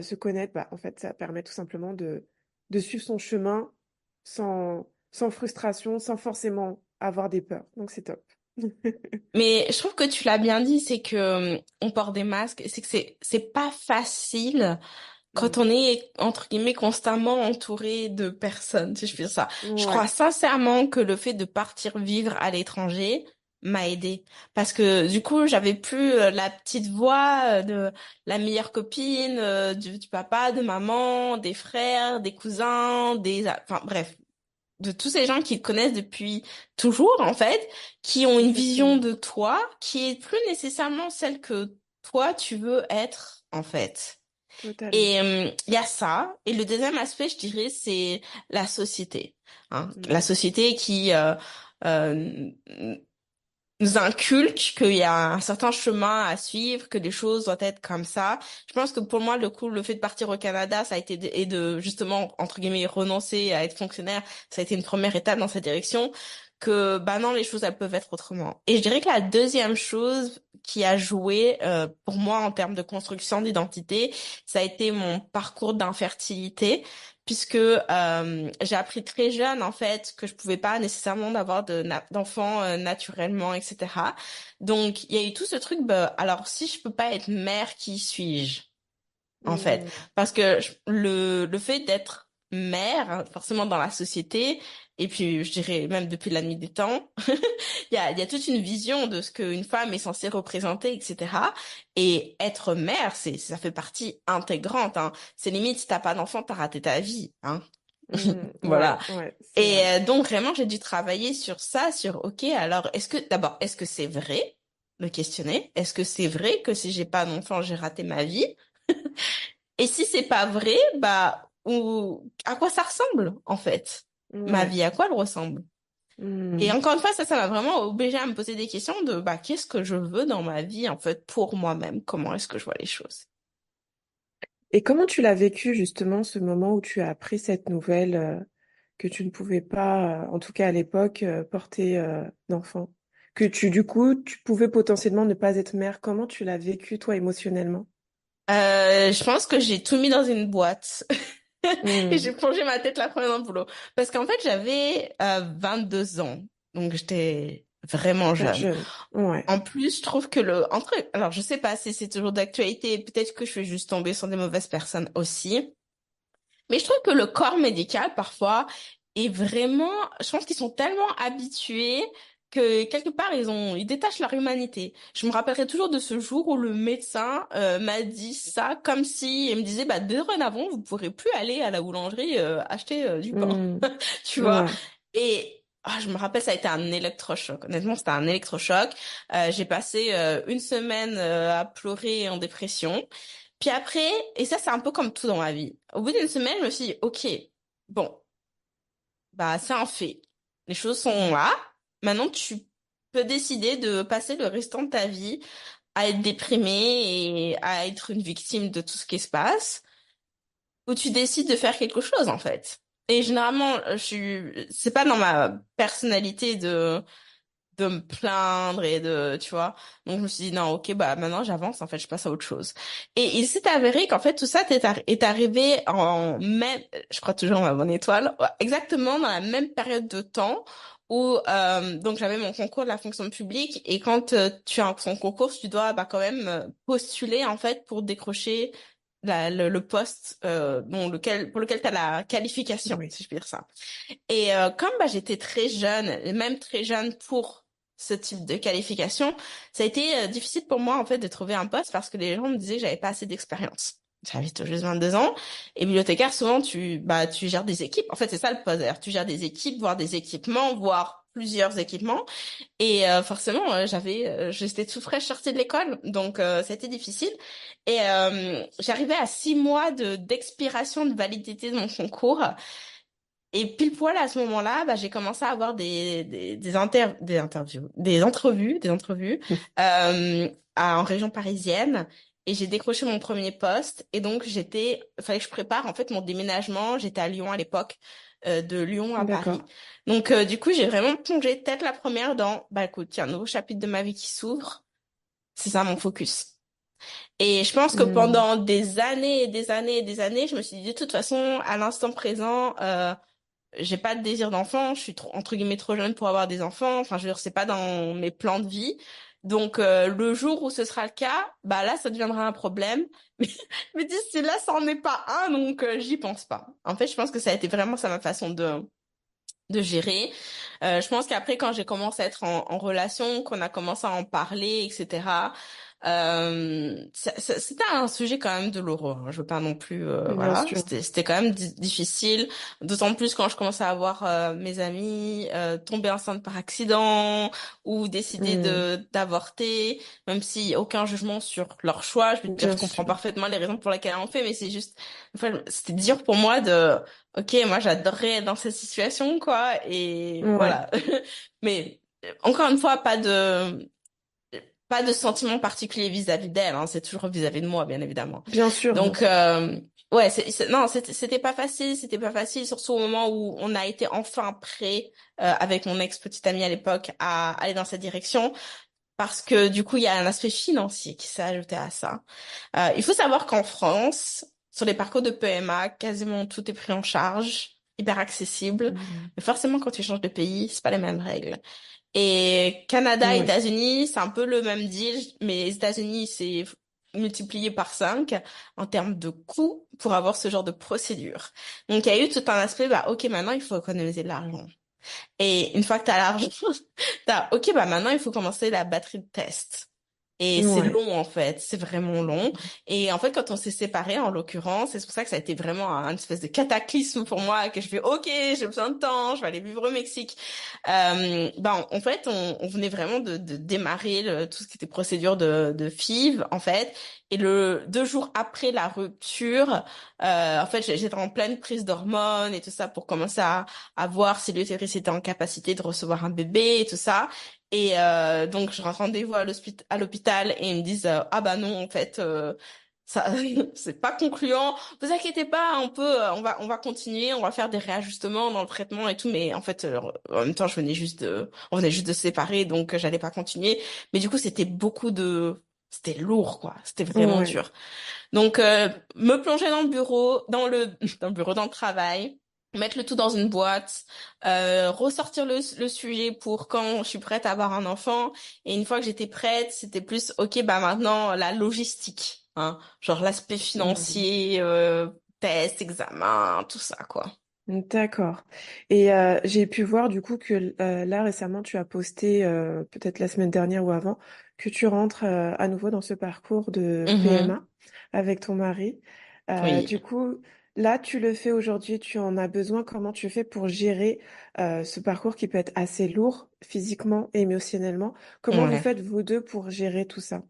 se connaître, bah, en fait, ça permet tout simplement de suivre son chemin sans frustration, sans forcément avoir des peurs. Donc, c'est top.
Mais je trouve que tu l'as bien dit, c'est que on porte des masques, c'est que c'est pas facile quand
Mm.
on est entre guillemets constamment entouré de personnes, si je puis dire ça. Je crois
Ouais,
sincèrement que le fait de partir vivre à l'étranger m'a aidé parce que du coup, j'avais plus la petite voix de la meilleure copine du papa, de maman, des frères, des cousins, enfin bref, de tous ces gens qui te connaissent depuis toujours, en fait, qui ont une vision
exactement.
de toi qui est plus nécessairement celle que toi, tu veux être, en fait.
Totalement.
Et il y a ça. Et le deuxième aspect, je dirais, c'est la société. Hein. La
Mm.
société qui euh, nous inculque qu'il y a un certain chemin à suivre, que les choses doivent être comme ça. Je pense que pour moi, le fait de partir au Canada, ça a été et de justement entre guillemets renoncer à être fonctionnaire, ça a été une première étape dans cette direction. Que bah non, les choses elles peuvent être autrement. Et je dirais que la deuxième chose qui a joué pour moi en termes de construction d'identité, ça a été mon parcours d'infertilité puisque j'ai appris très jeune en fait que je pouvais pas nécessairement avoir d'enfants naturellement, etc. Donc il y a eu tout ce truc. Bah, alors si je peux pas être mère, qui suis-je en fait?
Mm.
Parce que le fait d'être mère, forcément dans la société, et puis je dirais même depuis la nuit des temps, il y a toute une vision de ce qu'une femme est censée représenter, etc. Et être mère, ça fait partie intégrante, hein. C'est limite, si t'as pas d'enfant, t'as raté ta vie, hein. Voilà.
Ouais, ouais, c'est
Et
vrai.
donc vraiment, j'ai dû travailler sur ça, sur OK, alors d'abord, est-ce que c'est vrai? Me questionner. Est-ce que c'est vrai que si j'ai pas d'enfant, j'ai raté ma vie? Et si c'est pas vrai, bah, à quoi ça ressemble, en fait? Ma
Ouais.
vie, à quoi elle ressemble? Et
Hmm.
encore une fois, ça m'a vraiment obligé à me poser des questions de, bah, qu'est-ce que je veux dans ma vie, en fait, pour moi-même? Comment est-ce que je vois les choses?
Et comment tu l'as vécu justement ce moment où tu as appris cette nouvelle que tu ne pouvais pas, en tout cas à l'époque, porter d'enfant? Que du coup, tu pouvais potentiellement ne pas être mère. Comment tu l'as vécu toi émotionnellement?
Je pense que j'ai tout mis dans une boîte et
Hmm.
j'ai plongé ma tête la première dans le boulot. Parce qu'en fait, j'avais 22 ans, donc j'étais vraiment
Très
jeune.
jeune. Ouais.
En plus, je trouve que alors je sais pas si c'est toujours d'actualité, peut-être que je fais juste tomber sur des mauvaises personnes aussi, mais je trouve que le corps médical parfois est vraiment, je pense qu'ils sont tellement habitués que quelque part ils détachent leur humanité. Je me rappellerai toujours de ce jour où le médecin m'a dit ça comme si il me disait bah dorénavant vous pourrez plus aller à la boulangerie acheter du pain,
Hmm.
tu vois.
Ouais.
Et je me rappelle, ça a été un électrochoc. Honnêtement, c'était un électrochoc. J'ai passé une semaine à pleurer en dépression. Puis après, et ça c'est un peu comme tout dans ma vie. Au bout d'une semaine, je me suis dit, ok, bon, bah c'est un fait. Les choses sont là. Maintenant, tu peux décider de passer le restant de ta vie à être déprimé et à être une victime de tout ce qui se passe, ou tu décides de faire quelque chose en fait. Et généralement, c'est pas dans ma personnalité de me plaindre et tu vois. Donc je me suis dit non, ok, bah maintenant j'avance en fait, je passe à autre chose. Et il s'est avéré qu'en fait tout ça est arrivé en même, je crois toujours ma bonne étoile, ouais, exactement dans la même période de temps où donc j'avais mon concours de la fonction publique et quand tu as ton concours, tu dois bah quand même postuler en fait pour décrocher le poste pour lequel tu as la qualification,
Oui.
si je puis dire ça. Et comme bah, j'étais très jeune, et même très jeune pour ce type de qualification, ça a été difficile pour moi en fait de trouver un poste parce que les gens me disaient que j'avais pas assez d'expérience. J'avais tout juste 22 ans et bibliothécaire souvent tu gères des équipes. En fait, c'est ça le poste d'ailleurs. Tu gères des équipes, voire des équipements, voire plusieurs équipements et forcément j'étais tout fraîche sortie de l'école donc ça a été difficile et j'arrivais à 6 mois de d'expiration de validité de mon concours et pile poil à ce moment-là, bah, j'ai commencé à avoir des interviews, des entrevues en région parisienne. Et j'ai décroché mon premier poste. Et donc, fallait que je prépare en fait mon déménagement. J'étais à Lyon à l'époque, de Lyon à
D'accord.
Paris. Donc, du coup, j'ai vraiment plongé tête la première dans, bah écoute, tiens, un nouveau chapitre de ma vie qui s'ouvre. C'est ça mon focus. Et je pense que
Hmm.
pendant des années et des années et des années, je me suis dit, de toute façon, à l'instant présent, j'ai pas de désir d'enfant, je suis trop, entre guillemets trop jeune pour avoir des enfants, enfin je veux dire c'est pas dans mes plans de vie. Donc le jour où ce sera le cas, bah là ça deviendra un problème. Mais d'ici là ça en est pas un donc j'y pense pas. En fait, je pense que ça a été vraiment ça ma façon de gérer. Je pense qu'après, quand j'ai commencé à être en relation, qu'on a commencé à en parler, etc., c'était un sujet quand même douloureux, hein. Je veux pas non plus,
Bien
voilà,
sûr.
c'était quand même difficile. D'autant plus quand je commençais à voir mes amis tomber enceinte par accident ou décider
Hmm.
d'avorter, même si aucun jugement sur leur choix. Je veux dire, je
Bien
comprends
sûr.
parfaitement les raisons pour lesquelles on fait, mais c'est juste, enfin, c'était dur pour moi ok, moi j'adorerais être dans cette situation, quoi, et
Ouais.
voilà. Mais encore une fois, pas de sentiment particulier vis-à-vis d'elle, hein, c'est toujours vis-à-vis de moi, bien évidemment.
Bien sûr, bien
Donc,
sûr.
ouais, non, c'était pas facile, surtout au moment où on a été enfin prêt, avec mon ex-petite amie à l'époque, à aller dans cette direction. Parce que du coup, il y a un aspect financier qui s'est ajouté à ça. Il faut savoir qu'en France, sur les parcours de PMA, quasiment tout est pris en charge, hyper accessible.
Hmm.
Mais forcément, quand tu changes de pays, c'est pas les mêmes règles. Et Canada et
Oui.
États-Unis, c'est un peu le même deal, mais les États-Unis, c'est multiplié par 5 en termes de coûts pour avoir ce genre de procédure. Donc, il y a eu tout un aspect, bah, ok, maintenant, il faut économiser de l'argent. Et une fois que tu as l'argent, ok, bah maintenant il faut commencer la batterie de test. Et c'est
Ouais.
long en fait, c'est vraiment long. Et en fait, quand on s'est séparés, en l'occurrence, c'est pour ça que ça a été vraiment un espèce de cataclysme pour moi, que je fais, ok, j'ai besoin de temps, je vais aller vivre au Mexique. Ben, en fait, on venait vraiment de démarrer tout ce qui était procédure de FIV, en fait. Et 2 jours après la rupture, en fait, j'étais en pleine prise d'hormones et tout ça pour commencer à voir si l'utérus était en capacité de recevoir un bébé et tout ça. Et donc, je rends rendez-vous à l'hôpital et ils me disent ah bah non, en fait, ça c'est pas concluant. Vous inquiétez pas, on va continuer, on va faire des réajustements dans le traitement et tout. Mais en fait, en même temps, on venait juste de se séparer, donc j'allais pas continuer. Mais du coup, c'était lourd, quoi. C'était vraiment
Ouais.
dur. Donc, me plonger dans le bureau, dans le bureau, dans le travail, mettre le tout dans une boîte, ressortir le sujet pour quand je suis prête à avoir un enfant. Et une fois que j'étais prête, c'était plus, ok, bah maintenant, la logistique, hein, genre l'aspect
Mhm.
financier, test, examen, tout ça, quoi.
D'accord. Et j'ai pu voir du coup que là récemment tu as posté, peut-être la semaine dernière ou avant, que tu rentres à nouveau dans ce parcours de
Mhm.
PMA avec ton mari.
Oui,
Du coup, là tu le fais aujourd'hui, tu en as besoin. Comment tu fais pour gérer ce parcours qui peut être assez lourd physiquement et émotionnellement? Comment vous
ouais.
faites vous deux pour gérer tout ça?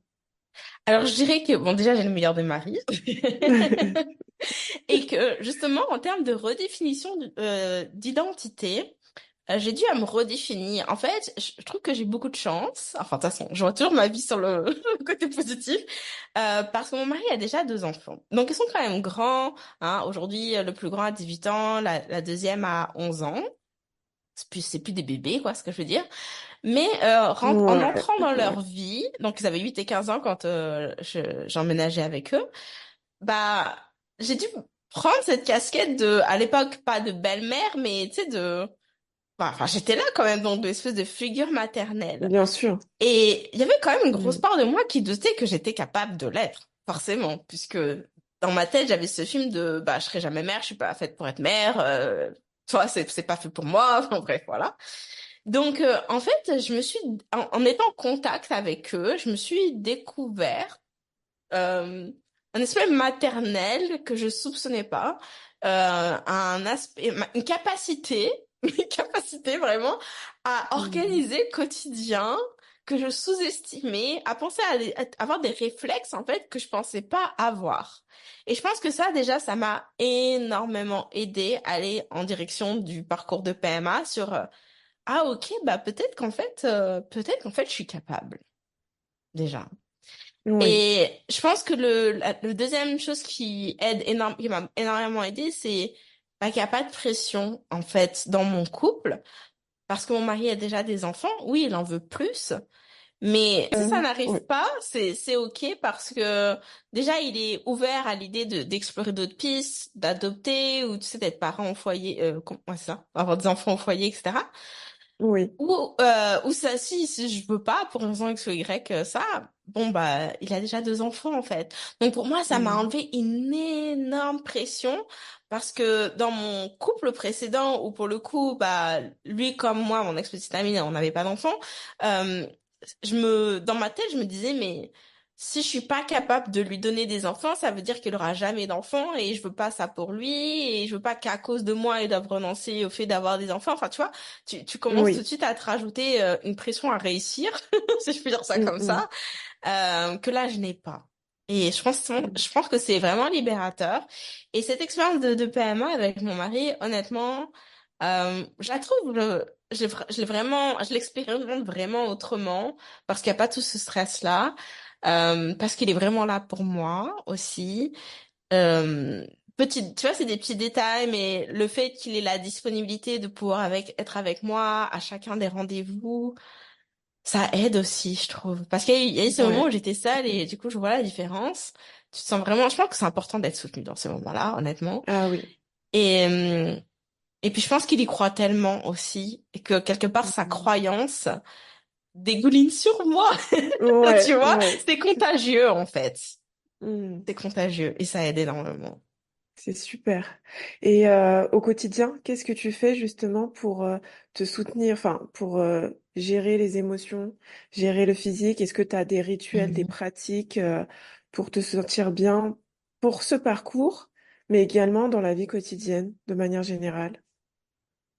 Alors, je dirais que, bon, déjà, j'ai le meilleur des maris. Et que, justement, en termes de redéfinition d'identité, j'ai dû à me redéfinir. En fait, je trouve que j'ai beaucoup de chance. Enfin, de toute façon, je vois toujours ma vie sur le, le côté positif. Parce que mon mari a déjà 2 enfants. Donc, ils sont quand même grands. Hein. Aujourd'hui, le plus grand a 18 ans, la deuxième a 11 ans. C'est plus des bébés, quoi, ce que je veux dire. Mais en
Ouais,
entrant dans
ouais.
leur vie, donc ils avaient 8 et 15 ans quand j'emménageais avec eux, bah, j'ai dû prendre cette casquette à l'époque, pas de belle-mère, mais tu sais, enfin, j'étais là quand même, donc d'espèce de figure maternelle.
Bien sûr.
Et il y avait quand même une grosse
Mm.
part de moi qui doutait que j'étais capable de l'être, forcément, puisque dans ma tête, j'avais ce film bah, je serai jamais mère, je suis pas faite pour être mère, tu vois, c'est pas fait pour moi, enfin, bref, voilà. Donc, en fait, en étant en contact avec eux, je me suis découvert un aspect maternel que je soupçonnais pas, un aspect, une capacité, une capacité vraiment à
Mhm.
organiser le quotidien que je sous-estimais, à penser à avoir des réflexes en fait que je pensais pas avoir. Et je pense que ça déjà, ça m'a énormément aidé à aller en direction du parcours de PMA sur ah ok bah peut-être qu'en fait je suis capable déjà.
Oui.
Et je pense que le deuxième chose qui m'a énormément aidé, c'est bah, qu'il n'y a pas de pression, en fait, dans mon couple. Parce que mon mari a déjà des enfants. Oui, il en veut plus. Mais si ça
Oui.
n'arrive pas, c'est OK parce que déjà, il est ouvert à l'idée d'explorer d'autres pistes, d'adopter ou, tu sais, d'être parent au foyer, ouais, c'est ça, avoir des enfants au foyer, etc.
Oui.
Ou ça, si je veux pas, pour une raison X ou Y, ça, bon, bah, il a déjà 2 enfants, en fait. Donc, pour moi, ça m'a
Mhm.
enlevé une énorme pression parce que dans mon couple précédent, où pour le coup, bah, lui comme moi, mon ex-petite amie, on n'avait pas d'enfants, euh, dans ma tête, je me disais, mais si je suis pas capable de lui donner des enfants, ça veut dire qu'il aura jamais d'enfants et je veux pas ça pour lui et je veux pas qu'à cause de moi, il doive renoncer au fait d'avoir des enfants. Enfin, tu vois, tu commences tout de
Oui.
suite à te rajouter une pression à réussir, si je peux dire ça comme
Mhm.
ça, que là, je n'ai pas. Et je pense que c'est vraiment libérateur. Et cette expérience de PMA avec mon mari, honnêtement, je la trouve, je l'expérimente vraiment autrement parce qu'il n'y a pas tout ce stress-là, parce qu'il est vraiment là pour moi aussi. Euh, tu vois, c'est des petits détails, mais le fait qu'il ait la disponibilité de pouvoir être avec moi à chacun des rendez-vous, ça aide aussi, je trouve. Parce qu'il y a eu ce moment où
Ouais.
j'étais seule et du coup, je vois la différence. Tu te sens vraiment, je pense que c'est important d'être soutenu dans ces moments-là, honnêtement.
Ah oui.
Et, euh, et puis, je pense qu'il y croit tellement aussi et que quelque part, sa
Mhm.
croyance dégouline sur moi. Tu
Ouais,
vois,
ouais.
c'est contagieux, en fait.
Hmm.
C'est contagieux et ça aide énormément.
C'est super. Et au quotidien, qu'est-ce que tu fais justement pour te soutenir, enfin pour gérer les émotions, gérer le physique? Est-ce que tu as des rituels, des pratiques pour te sentir bien pour ce parcours, mais également dans la vie quotidienne de manière générale?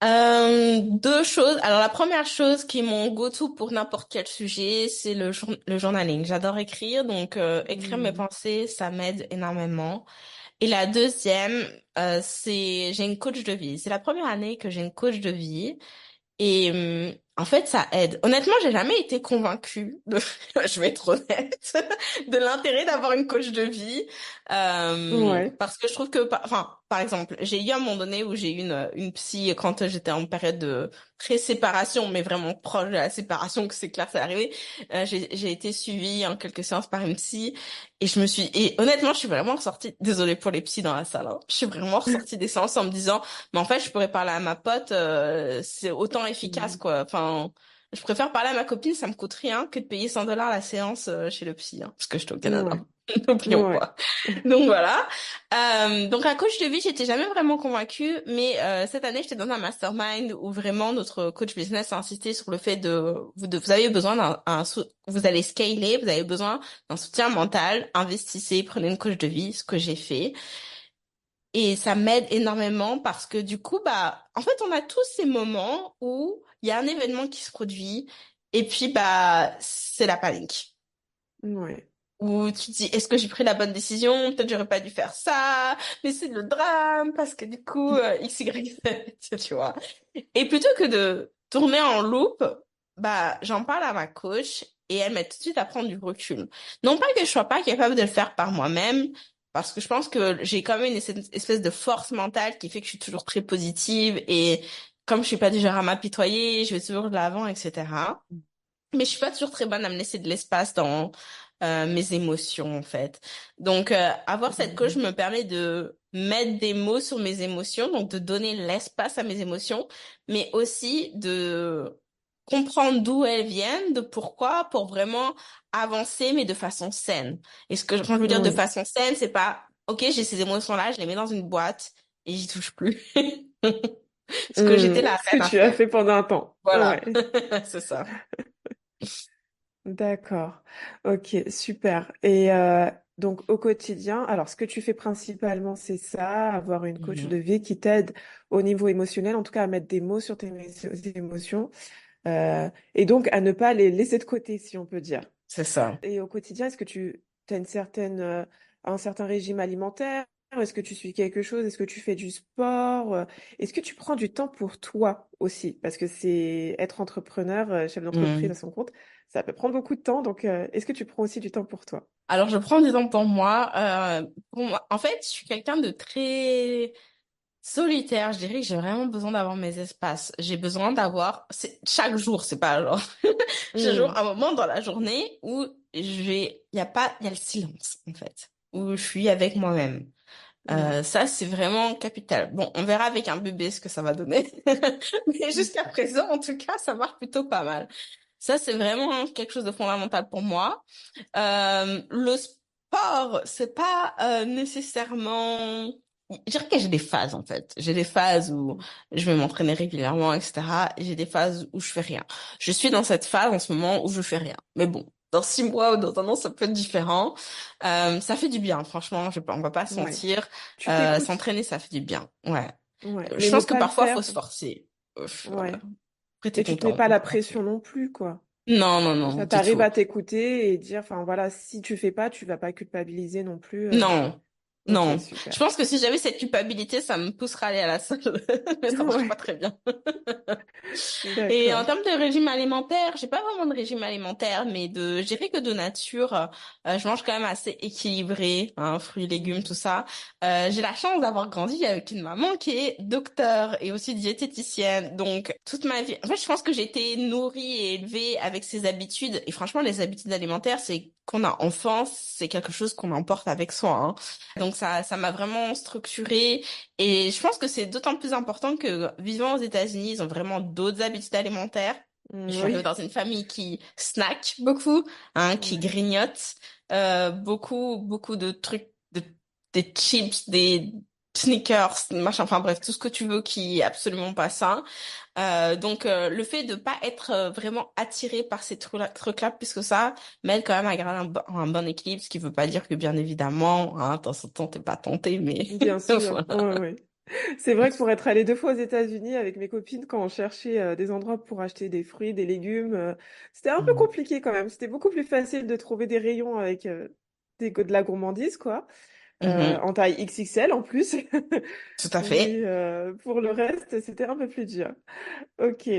Deux choses. Alors la première chose qui est mon go-to pour n'importe quel sujet, c'est le journaling. J'adore écrire, donc écrire mes
Hmm.
pensées, ça m'aide énormément. Et la deuxième, j'ai une coach de vie. C'est la première année que j'ai une coach de vie. Et en fait, ça aide. Honnêtement, j'ai jamais été convaincue je vais être honnête, de l'intérêt d'avoir une coach de vie.
Ouais.
Parce que je trouve que, enfin, par exemple, j'ai eu un moment donné où j'ai eu une psy quand j'étais en période de pré-séparation, mais vraiment proche de la séparation, que c'est clair, c'est arrivé. J'ai été suivie en quelques séances par une psy et honnêtement, je suis vraiment ressortie, désolée pour les psys dans la salle, hein. Je suis vraiment ressortie des séances en me disant, mais en fait, je pourrais parler à ma pote, c'est autant efficace,
Hmm.
quoi. Enfin, je préfère parler à ma copine, ça me coûte rien que de payer 100 dollars la séance chez le psy, hein, parce que je suis au Canada.
Ouais.
N'oublions
Ouais.
pas. Donc voilà. Donc la coach de vie, j'étais jamais vraiment convaincue, mais cette année, j'étais dans un mastermind où vraiment notre coach business a insisté sur le fait vous avez besoin vous allez scaler, vous avez besoin d'un soutien mental, investissez, prenez une coach de vie, ce que j'ai fait. Et ça m'aide énormément parce que du coup, bah, en fait, on a tous ces moments où il y a un événement qui se produit et puis, bah, c'est la panique.
Ouais.
Où tu te dis, est-ce que j'ai pris la bonne décision? Peut-être j'aurais pas dû faire ça, mais c'est le drame parce que du coup, X, Y, Z, tu vois. Et plutôt que de tourner en loop, bah, j'en parle à ma coach et elle m'aide tout de suite à prendre du recul. Non pas que je sois pas capable de le faire par moi-même, parce que je pense que j'ai quand même une espèce de force mentale qui fait que je suis toujours très positive et comme je suis pas du genre à m'apitoyer, je vais toujours de l'avant, etc. Mais je suis pas toujours très bonne à me laisser de l'espace dans mes émotions, en fait. Donc, avoir cette coach
Hmm.
me permet de mettre des mots sur mes émotions, donc de donner l'espace à mes émotions, mais aussi de comprendre d'où elles viennent, de pourquoi, pour vraiment avancer, mais de façon saine. Et quand je veux dire de
Oui.
façon saine, c'est pas, OK, j'ai ces émotions-là, je les mets dans une boîte et j'y touche plus. Ce que j'étais
Hmm.
la
Ce que
reine à
tu as
faire.
fait pendant un temps.
Voilà.
Ouais.
C'est ça.
D'accord. Ok, super. Et donc au quotidien, alors ce que tu fais principalement, c'est ça, avoir une coach
Mhm.
de vie qui t'aide au niveau émotionnel, en tout cas à mettre des mots sur tes émotions, et donc à ne pas les laisser de côté, si on peut dire.
C'est ça.
Et au quotidien, est-ce que tu as un certain régime alimentaire? Est-ce que tu suis quelque chose? Est-ce que tu fais du sport? Est-ce que tu prends du temps pour toi aussi? Parce que c'est être entrepreneur, chef d'entreprise
Mhm.
à son compte, ça peut prendre beaucoup de temps. Donc, est-ce que tu prends aussi du temps pour toi?
Alors, je prends du temps pour moi. Pour moi, en fait, je suis quelqu'un de très solitaire. Je dirais que j'ai vraiment besoin d'avoir mes espaces. J'ai besoin chaque jour, c'est pas genre, chaque jour,
Hmm.
un moment dans la journée où il y a le silence, en fait, où je suis avec moi-même.
Ouais.
Ça, c'est vraiment capital. Bon, on verra avec un bébé ce que ça va donner. Mais jusqu'à présent, en tout cas, ça marche plutôt pas mal. Ça, c'est vraiment quelque chose de fondamental pour moi. Le sport, c'est pas nécessairement. Je dirais que j'ai des phases en fait. J'ai des phases où je vais m'entraîner régulièrement, etc. Et j'ai des phases où je fais rien. Je suis dans cette phase en ce moment où je fais rien. Mais bon, dans 6 mois ou dans un an, ça peut être différent. Ça fait du bien, franchement. On va pas se
Ouais.
mentir.
Tu t'écoutes.
S'entraîner, ça fait du bien. Ouais.
Ouais.
Je
Mais ne
pense que
pas le
parfois, faut
faire.
se forcer. Voilà.
Ouais.
Après, t'es
Mais tu te mets
content.
pas la pression non plus, quoi.
Non, non, non,
Ça
du
t'arrive
tout.
à t'écouter et dire, enfin voilà, si tu fais pas, tu vas pas culpabiliser non plus.
Non,
Ok,
non. Je
super.
pense que si j'avais cette culpabilité, ça me pousserait à aller à la salle. Mais ça marche pas
Ouais,
très bien. Et en
d'accord.
termes de régime alimentaire, j'ai pas vraiment de régime alimentaire, mais je dirais que de nature, je mange quand même assez équilibré, hein, fruits, légumes, tout
Mhm.
ça. J'ai la chance d'avoir grandi avec une maman qui est docteur et aussi diététicienne. Donc, toute ma vie, en fait, je pense que j'ai été nourrie et élevée avec ces habitudes. Et franchement, les habitudes alimentaires, c'est qu'on a enfance, c'est quelque chose qu'on emporte avec soi, hein. Donc ça m'a vraiment structurée et je pense que c'est d'autant plus important que vivant aux États-Unis, ils ont vraiment d'autres habitudes alimentaires. Je suis arrivée
Oui,
dans une famille qui snack beaucoup, hein, qui
ouais,
grignote, beaucoup de trucs, des chips, des sneakers, machin, enfin bref, tout ce que tu veux qui est absolument pas sain. Donc le fait de pas être vraiment attiré par ces trucs-là, puisque ça m'aide quand même à garder un bon équilibre, ce qui veut pas dire que bien évidemment, hein, de temps en temps t'es pas tenté, mais
bien sûr.
voilà.
Ouais, ouais. C'est vrai que pour être allée 2 fois aux États-Unis avec mes copines, quand on cherchait des endroits pour acheter des fruits, des légumes, c'était un peu
Mhm.
compliqué quand même. C'était beaucoup plus facile de trouver des rayons avec de la gourmandise, quoi,
Mhm.
en taille XXL en plus.
Tout à
Mais
fait.
pour le reste, c'était un peu plus dur. Ok,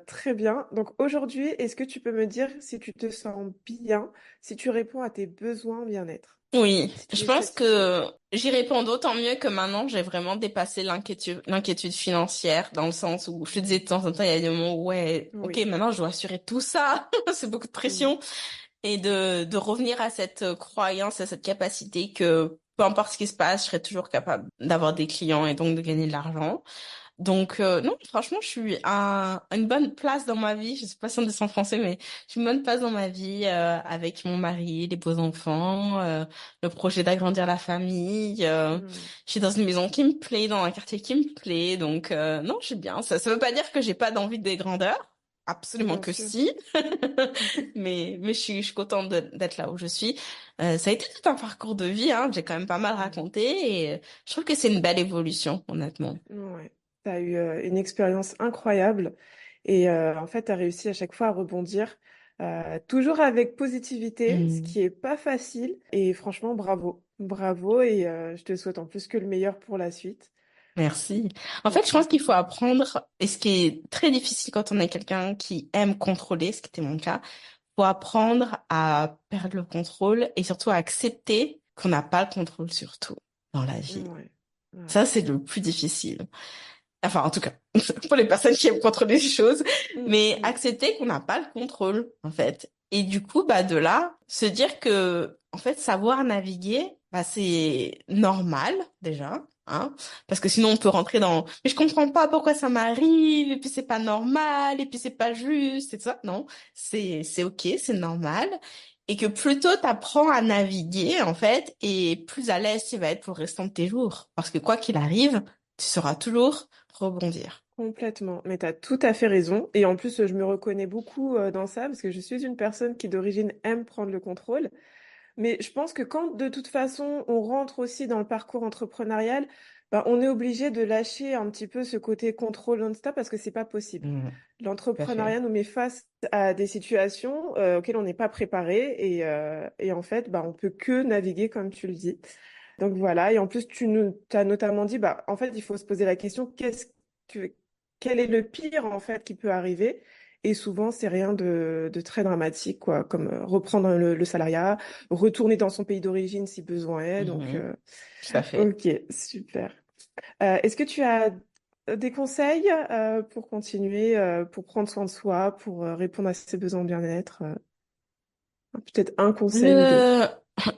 très bien. Donc aujourd'hui, est-ce que tu peux me dire si tu te sens bien, si tu réponds à tes besoins en bien-être,
Oui,
si
je
tu es
pense
satisfaite?
que j'y réponds d'autant mieux que maintenant j'ai vraiment dépassé l'inquiétude financière dans le sens où je te disais de temps en temps il y a des moments où ouais, ok,
Oui.
maintenant je dois assurer tout ça, c'est beaucoup de
Mm.
pression et de revenir à cette croyance, à cette capacité que peu importe ce qui se passe, je serai toujours capable d'avoir des clients et donc de gagner de l'argent. Donc non, franchement, je suis à une bonne place dans ma vie. Je sais pas si on dit ça en français, mais je suis une bonne place dans ma vie avec mon mari, les beaux enfants, le projet d'agrandir la famille.
Mm.
Je suis dans une maison qui me plaît, dans un quartier qui me plaît. Donc non, je suis bien. Ça veut pas dire que j'ai pas d'envie de grandeur. Absolument
Bien
que
sûr.
si.
Mhm.
Mais je suis contente d'être là où je suis. Ça a été tout un parcours de vie, hein. J'ai quand même pas mal
Mm.
raconté et je trouve que c'est une belle évolution, honnêtement.
Ouais. Tu as eu une expérience incroyable et en fait, tu as réussi à chaque fois à rebondir, toujours avec positivité, ce qui est pas facile. Et franchement, bravo. Bravo et je te souhaite en plus que le meilleur pour la suite.
Merci. En
C'est
fait, je pense qu'il faut
important.
apprendre, et ce qui est très difficile quand on est quelqu'un qui aime contrôler, ce qui était mon cas, faut apprendre à perdre le contrôle et surtout à accepter qu'on n'a pas le contrôle sur tout dans la vie.
Ouais. Ouais.
Ça, c'est le plus difficile. Enfin, en tout cas, pour les personnes qui aiment contrôler les choses,
Mm,
mais
mm,
accepter qu'on n'a pas le contrôle, en fait. Et du coup, bah, de là, se dire que, en fait, savoir naviguer, bah, c'est normal, déjà, hein. Parce que sinon, on peut rentrer dans, mais je comprends pas pourquoi ça m'arrive, et puis c'est pas normal, et puis c'est pas juste, et tout ça. Non, c'est ok, c'est normal. Et que plus tôt t'apprends à naviguer, en fait, et plus à l'aise tu vas être pour le restant de tes jours. Parce que quoi qu'il arrive, tu sauras toujours rebondir.
complètement. Mais tu as tout à fait raison. Et en plus, je me reconnais beaucoup dans ça parce que je suis une personne qui d'origine aime prendre le contrôle. Mais je pense que quand de toute façon on rentre aussi dans le parcours entrepreneurial, ben, on est obligé de lâcher un petit peu ce côté contrôle non-stop parce que c'est pas possible.
Mm, tout à fait.
L'entrepreneuriat nous met face à des situations auxquelles on n'est pas préparé et en fait, bah, on peut que naviguer comme tu le dis. Donc voilà, et en plus tu nous as notamment dit, bah, en fait, il faut se poser la question, que, quel est le pire en fait qui peut arriver? Et souvent, c'est rien de très dramatique, quoi, comme reprendre le salariat, retourner dans son pays d'origine si besoin est. Donc,
Mhm, tout à fait.
ok, super. Est-ce que tu as des conseils pour continuer, pour prendre soin de soi, pour répondre à ses besoins de bien-être? Peut-être un conseil ou deux.
Le,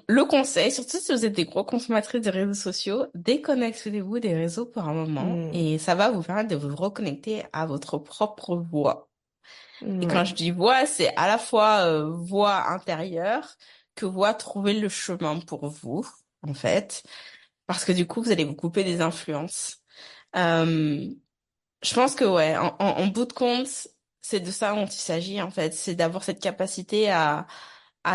le conseil, surtout si vous êtes des gros consommatrices de réseaux sociaux, déconnectez-vous des réseaux pour un moment
Hmm,
et ça va vous permettre de vous reconnecter à votre propre voix. Et quand
ouais.
je dis voix, c'est à la fois voix intérieure que voix trouver le chemin pour vous, en fait, parce que du coup, vous allez vous couper des influences. Euh, Je pense que ouais, en bout de compte, c'est de ça dont il s'agit en fait, c'est d'avoir cette capacité à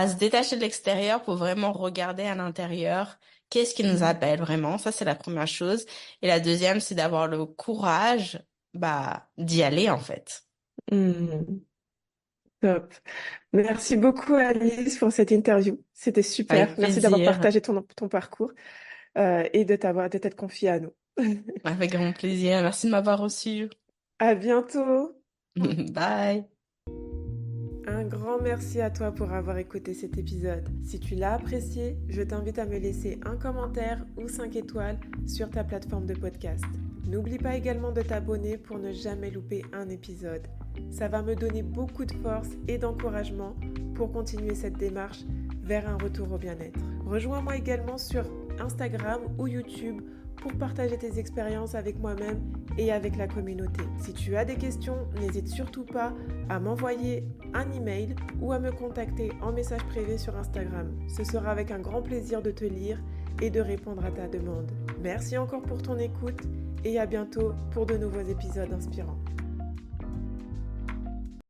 se détacher de l'extérieur pour vraiment regarder à l'intérieur qu'est-ce qui nous
Hmm,
appelle vraiment. Ça, c'est la première chose. Et la deuxième, c'est d'avoir le courage, bah, d'y aller en fait.
hmm. Top. Merci beaucoup, Alice, pour cette interview. C'était super.
Avec
Merci d'avoir
plaisir,
partagé ton parcours et de t'être confiée à nous.
avec grand plaisir. Merci de m'avoir reçu.
À bientôt.
Bye.
Un grand merci à toi pour avoir écouté cet épisode. Si tu l'as apprécié, je t'invite à me laisser un commentaire ou 5 étoiles sur ta plateforme de podcast. N'oublie pas également de t'abonner pour ne jamais louper un épisode. Ça va me donner beaucoup de force et d'encouragement pour continuer cette démarche vers un retour au bien-être. Rejoins-moi également sur Instagram ou YouTube pour partager tes expériences avec moi-même et avec la communauté. Si tu as des questions, n'hésite surtout pas à m'envoyer un email ou à me contacter en message privé sur Instagram. Ce sera avec un grand plaisir de te lire et de répondre à ta demande. Merci encore pour ton écoute et à bientôt pour de nouveaux épisodes inspirants.